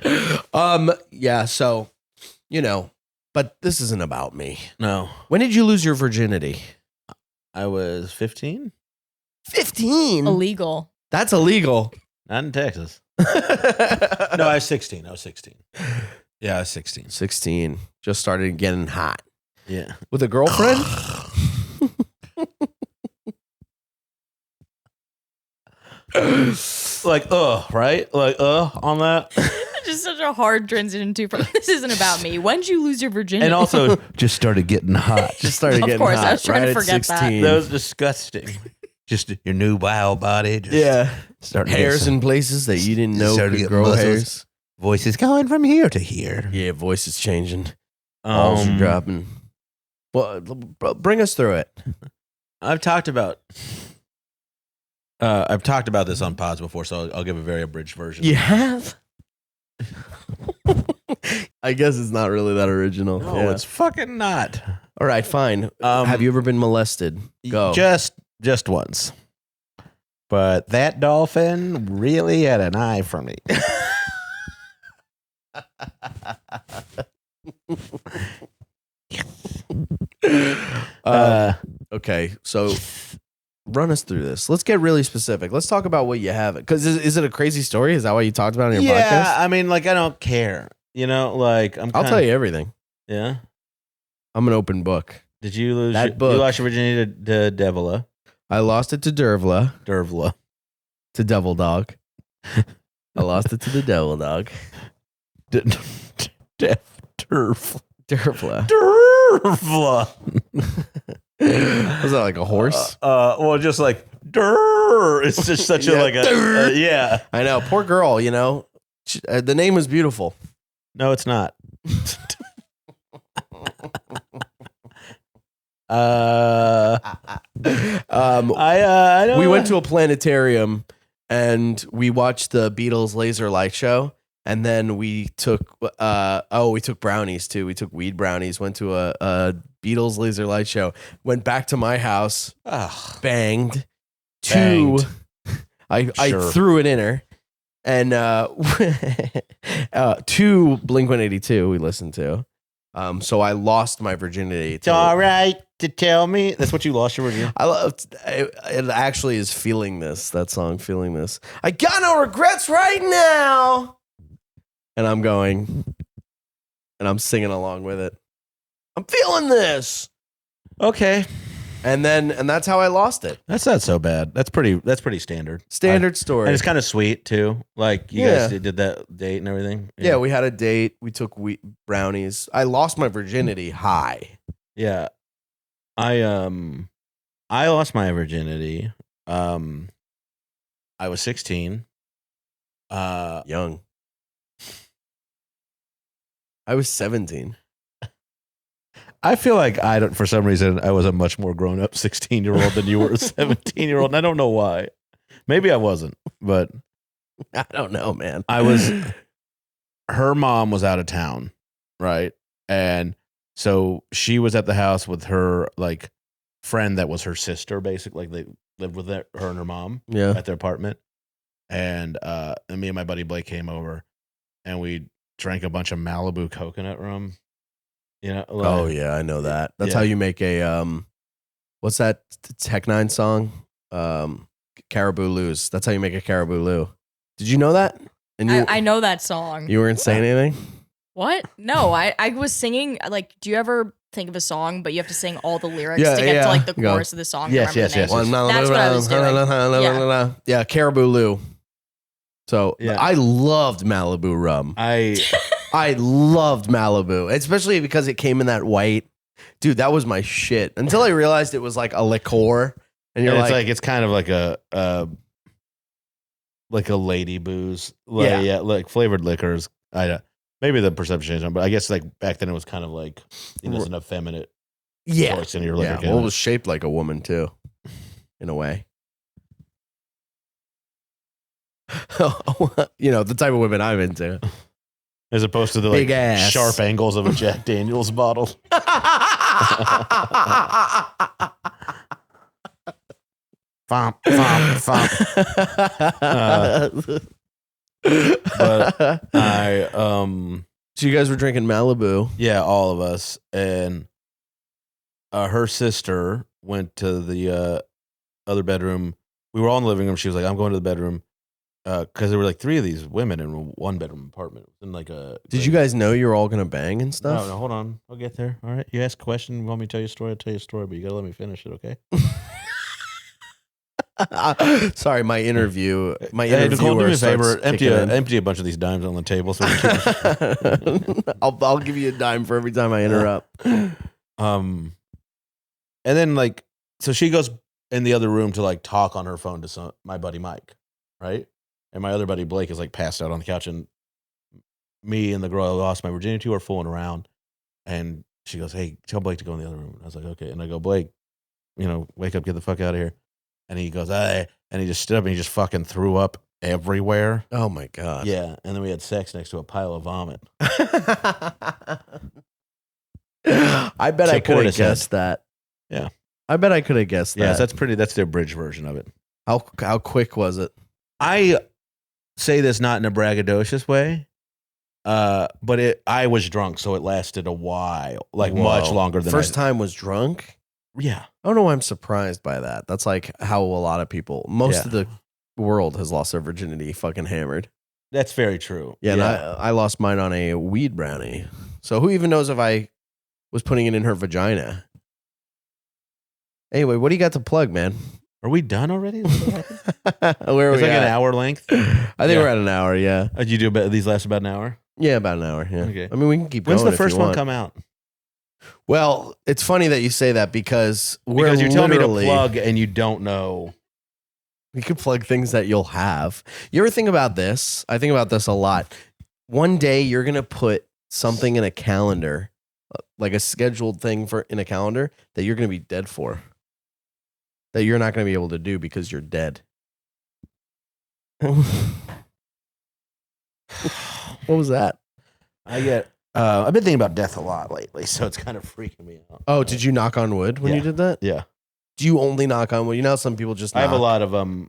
Yeah, so, but this isn't about me. No. When did you lose your virginity? I was 15. 15? Illegal. That's illegal. Not in Texas. No, I was 16. Yeah, I was 16. 16. Just started getting hot. Yeah. With a girlfriend? Like, right? Like, on that. Just such a hard transition too. From this isn't about me. When did you lose your virginity? And also, just started getting hot. Just started getting Of course, hot. I was trying to right at forget that. 16. That was disgusting. Just your new wild body. Just Yeah. starting to get Hairs some- in places that you didn't know started to could get grow muscles. hairs. voices going from here to here. Yeah, voice is changing. Balls are dropping. Well, bring us through it. I've talked about this on pods before, so I'll give a very abridged version. You have? I guess it's not really that original. No, Yeah. it's fucking not. All right, fine. Have you ever been molested? Go. Just once. But that dolphin really had an eye for me. Okay, so run us through this. Let's get really specific. Let's talk about what you have. Because is it a crazy story? Is that why you talked about it in your yeah, podcast? I mean, like, I don't care. You know, like, I'll tell you everything. Yeah. I'm an open book. Did you lose That your, book. You lost your virginity to Dervla. I lost it to Dervla, Dervla. to Devil Dog. I lost it to the Devil Dog. Dervla. Dervla. Dervla. Was that like a horse? Well, just like Durr. It's just such Yeah. a like a yeah. I know. Poor girl, you know. The name was beautiful. No, it's not. I don't we went to a planetarium and we watched the Beatles laser light show. And then we took brownies too. We took weed brownies, went to a Beatles laser light show, went back to my house, banged. Banged. I Sure. threw it in her. And 2 Blink-182 we listened to. So I lost my virginity. It's all right to tell me. That's what you lost your virginity. I love it. Actually, is Feeling This. That song, Feeling This. I got no regrets right now. And I'm going, and I'm singing along with it. I'm feeling this. Okay, And that's how I lost it. that's not so bad. That's pretty standard. Standard story. And it's kind of sweet too. Like you guys did that date and everything. Yeah, we had a date. We took brownies. I lost my virginity high. Yeah. I lost my virginity. I was 16. Young. I was 17. I feel like for some reason I was a much more grown up 16-year-old than you were a 17-year-old, and I don't know why. Maybe I wasn't, but I don't know, man. her mom was out of town, right? And so she was at the house with her like friend that was her sister, basically. Like they lived with her and her mom Yeah. at their apartment. And me and my buddy Blake came over and we drank a bunch of Malibu coconut rum. You know? Oh yeah, I know that. That's Yeah. how you make a what's that Tech Nine song? Caribou Loos. That's how you make a Caribou Lou. Did you know that? And I know that song. you weren't saying anything? What? No, I was singing. Like, do you ever think of a song, but you have to sing all the lyrics Yeah, to get yeah. to like the Go. chorus of the song? to Yes, remember yes, the yes, name? yes. That's what I was doing. Yeah, Caribou Lou. So Yeah. I loved Malibu rum. I loved Malibu, especially because it came in that white. Dude, that was my shit. Until I realized it was like a liqueur, and you're it's like, it's kind of like a lady booze. Yeah. Like flavored liquors. Maybe the perception changed, but I guess like back then it was kind of like it was an effeminate yeah, voice in your yeah. liquor. Well, it was shaped like a woman too, in a way. You know, the type of women I'm into. As opposed to the Big like ass. sharp angles of a Jack Daniels bottle. Fomp, fomp, fomp. But So you guys were drinking Malibu. yeah, all of us. And her sister went to the other bedroom. We were all in the living room. She was like, I'm going to the bedroom. Because there were like 3 of these women in a 1-bedroom apartment. It was in like a. Did you guys know you were all gonna bang and stuff? No, hold on. I'll get there. All right. You ask a question. You want me to tell you a story? I'll tell you a story, but you got to let me finish it, okay? Sorry, my interview. Hey, Nicole, do me a favor. starts kicking in. Empty a bunch of these dimes on the table. So I'll give you a dime for every time I interrupt. And then like, so she goes in the other room to like talk on her phone to my buddy Mike, right? And my other buddy Blake is like passed out on the couch, and me and the girl I lost my virginity to are fooling around. And she goes, "Hey, tell Blake to go in the other room." And I was like, "Okay." And I go, "Blake, wake up, get the fuck out of here." And he goes, "Hey," and he just stood up and he just fucking threw up everywhere. Oh my God. Yeah. And then we had sex next to a pile of vomit. I bet I could have guessed that. Yeah. I bet I could have guessed that. Yeah, that's their bridge version of it. How quick was it? I say this not in a braggadocious way, but I was drunk, so it lasted a while, like much longer than first time was drunk. Yeah, I don't know why I'm surprised by that. That's like how a lot of people, most of the world has lost their virginity fucking hammered. That's very true. Yeah, and I lost mine on a weed brownie. So who even knows if I was putting it in her vagina? Anyway, what do you got to plug, man? Are we done already? Where are it's we like at? an hour length. I think we're at an hour. Yeah. Did you do these last about an hour? Yeah, about an hour. Yeah. Okay. I mean, we can keep going. When's the first if you one want. come out? Well, it's funny that you say that because you're telling me to plug and you don't know. We could plug things that you'll have. You ever think about this? I think about this a lot. One day you're going to put something in a calendar, like a scheduled thing in a calendar that you're going to be dead for. That you're not going to be able to do because you're dead. What was that? I've been thinking about death a lot lately, so it's kind of freaking me out. Oh, did you knock on wood when you did that? Yeah. Do you only knock on wood? You know, some people just knock. I have a lot of I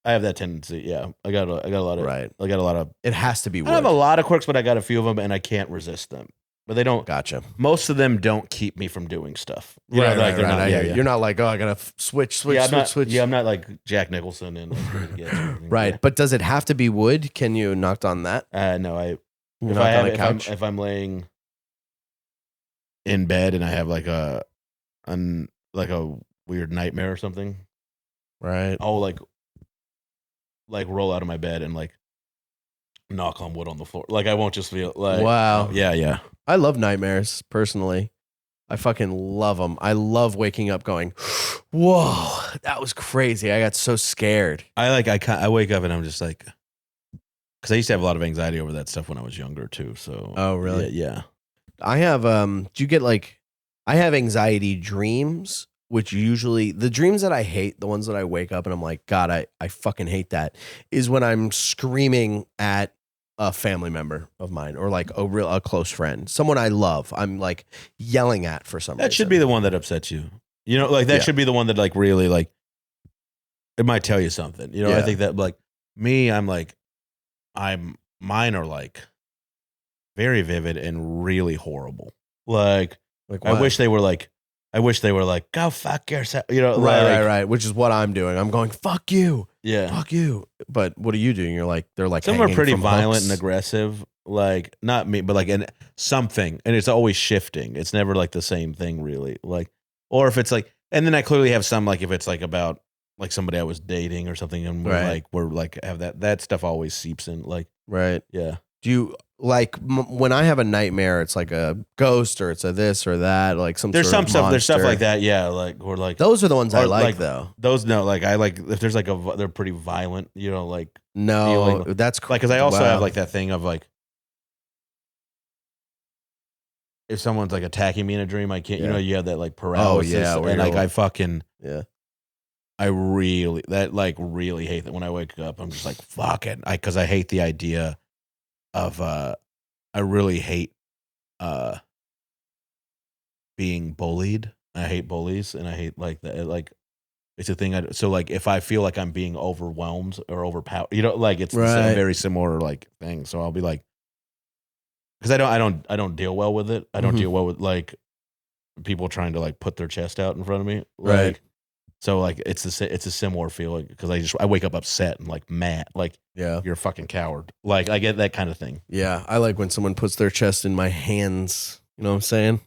have that tendency. Yeah, I got a lot of. Right. I got a lot of. It has to be wood. I have a lot of quirks, but I got a few of them, and I can't resist them. But they don't. Gotcha. Most of them don't keep me from doing stuff. Right. They're not. You're not like, oh, I gotta switch. Yeah, I'm not like Jack Nicholson and. Right, yeah. but does it have to be wood? Can you knock on that? No, You knock on a couch? if I'm laying in bed and I have like a weird nightmare or something, right? I'll like roll out of my bed and like knock on wood on the floor. Like I won't just feel like wow. Yeah. I love nightmares personally. I fucking love them. I love waking up going, whoa, that was crazy. I got so scared. I wake up and I'm just like, because I used to have a lot of anxiety over that stuff when I was younger too. So oh really? Yeah. I have do you get like I have anxiety dreams, which usually the dreams that I hate, the ones that I wake up and I'm like, God, I fucking hate that, is when I'm screaming at a family member of mine or like a close friend, someone I love. I'm like yelling at for some reason. That should be the one that upsets you. You know, like that should be the one that like really like it might tell you something. You know, I think that like me, mine are like very vivid and really horrible. Like I wish they were like, go fuck yourself. You know, right. Which is what I'm doing. I'm going, fuck you. Yeah. Fuck you. But what are you doing? You're like, they're like, some are pretty from violent hooks. and aggressive. Like not me, but like something. And it's always shifting. It's never like the same thing really. Like, or if it's like, and then I clearly have some, like if it's like about like somebody I was dating or something and we're like have that stuff always seeps in. Like, right. Yeah. Do you like when I have a nightmare, it's like a ghost or it's a this or that, like there's sort of stuff, there's stuff monster. like that. Yeah. Like, or like, those are the ones I or like though. Those, no, like I like, if there's like they're pretty violent, you know, like, no, feeling. that's like, cause I also have like that thing of like, if someone's like attacking me in a dream, I can't, you know, you have that like paralysis. Oh, yeah, and like I fucking, yeah. I really hate that when I wake up. I'm just like, fuck it. Cause I hate the idea of, I really hate, being bullied. I hate bullies and I hate like that. Like it's a thing. So like if I feel like I'm being overwhelmed or overpowered, you know, like it's a very similar like thing. So I'll be like, cause I don't deal well with it. I don't deal well with like people trying to like put their chest out in front of me. Like, right. So like it's a similar feeling because I wake up upset and like mad, like you're a fucking coward. Like I get that kind of thing. Yeah, I like when someone puts their chest in my hands. You know what I'm saying?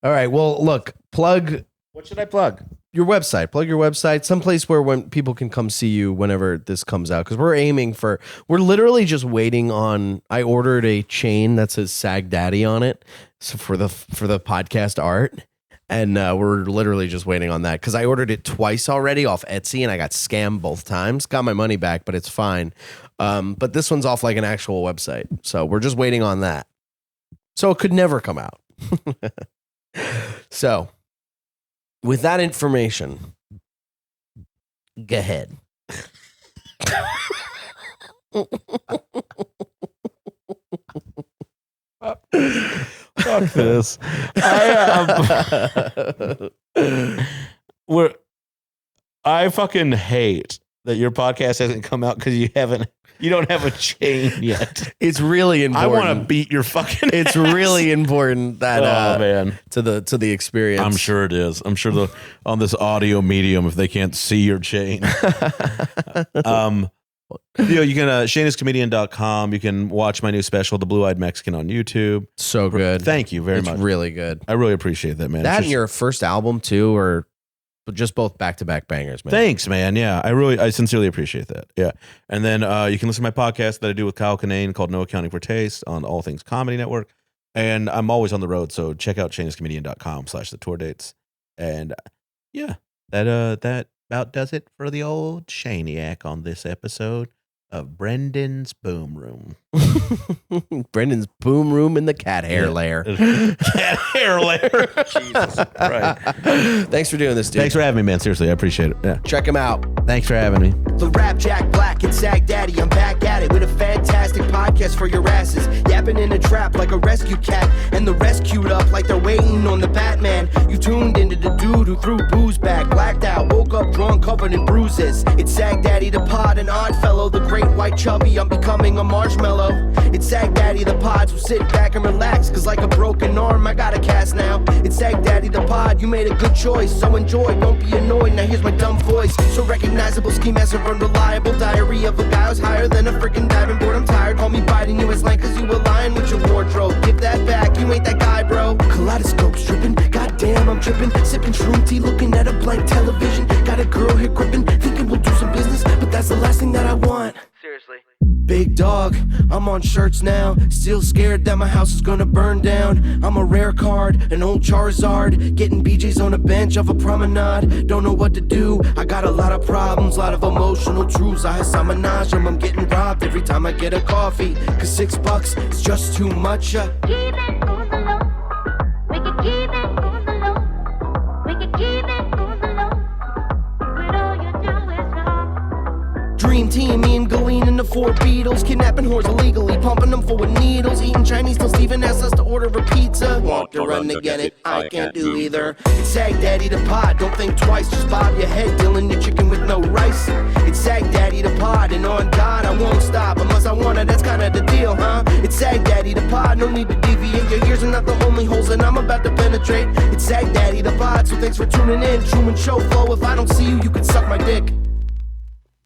All right. Well, look, plug What should I plug? Your website. Plug your website. Someplace where when people can come see you whenever this comes out. Because we're literally just waiting on. I ordered a chain that says Sagdaddy on it, so for the podcast art, and we're literally just waiting on that because I ordered it twice already off Etsy and I got scammed both times. Got my money back, but it's fine. But this one's off like an actual website, so we're just waiting on that. So it could never come out. So. With that information, go ahead. Fuck this. I fucking hate that your podcast hasn't come out because you don't have a chain yet. It's really important. I want to beat your fucking It's ass. really important that man. to the experience. I'm sure it is. I'm sure on this audio medium, if they can't see your chain. You can ShaneIsComedian.com. You can watch my new special, The Blue-Eyed Mexican, on YouTube. So good. Thank you very much. It's really good. I really appreciate that, man. That and your first album too, or just both back-to-back bangers, man. Thanks, man. Yeah, I sincerely appreciate that. Yeah. And then you can listen to my podcast that I do with Kyle Kinane called No Accounting for Taste on All Things Comedy Network. And I'm always on the road, so check out ShaneIsComedian.com/the tour dates. And yeah, that about does it for the old Shaniac on this episode of Brendan's Boom Room. Brendan's Boom Room in the Cat Hair Lair. Cat Hair Lair. Jesus Christ. Thanks for doing this, dude. Thanks for having me, man. Seriously, I appreciate it. Yeah. Check him out. Thanks for having me. The Rap Jack Black and Sagdaddy, I'm back at it with a fantastic podcast for your asses. Yapping in a trap like a rescue cat, and the rescued up like they're waiting on the Batman. You tuned into the dude who threw booze back, blacked out, woke up drunk, covered in bruises. It's Sagdaddy the Pod, an odd fellow, the great white chubby, I'm becoming a marshmallow. It's Sagdaddy the Pod, so sit back and relax, cause like a broken arm, I got a cast now. It's Sagdaddy the Pod, you made a good choice, so enjoy, don't be annoyed, now here's my dumb voice. So recognizable, ski master, unreliable, diary of a guy who's higher than a freaking diving board. I'm tired, call me biting you as lang, cause you align with your wardrobe. Give that back, you ain't that guy, bro. Kaleidoscope stripping, goddamn, I'm tripping, sipping shroom tea, looking at a blank television. Got a girl here gripping, thinking we'll do some business, but that's the last thing that I want. Seriously. Big dog, I'm on shirts now. Still scared that my house is gonna burn down. I'm a rare card, an old Charizard, getting BJ's on a bench of a promenade. Don't know what to do, I got a lot of problems, lot of emotional truths. I menage them, I'm getting robbed every time I get a coffee, cause $6 is just too much. Keep it on the low. We can keep it on the low. We can keep it on the low. But all you do is wrong. Dream team, me and Galene and the four Beatles, kidnapping whores illegally, pumping them full of needles, eating Chinese till Steven asks us to order a pizza. Walk to run to get it, I can't do either. It's Sagdaddy the Pod, don't think twice, just bob your head, Dylan, your chicken with no rice. It's Sagdaddy the Pod, and on God I won't stop, unless I wanna, that's kinda the deal, huh? It's Sagdaddy the Pod, no need to deviate, your ears are not the only holes that I'm about to penetrate. It's Sagdaddy the Pod, so thanks for tuning in, Truman Show flow, if I don't see you, you can suck my dick.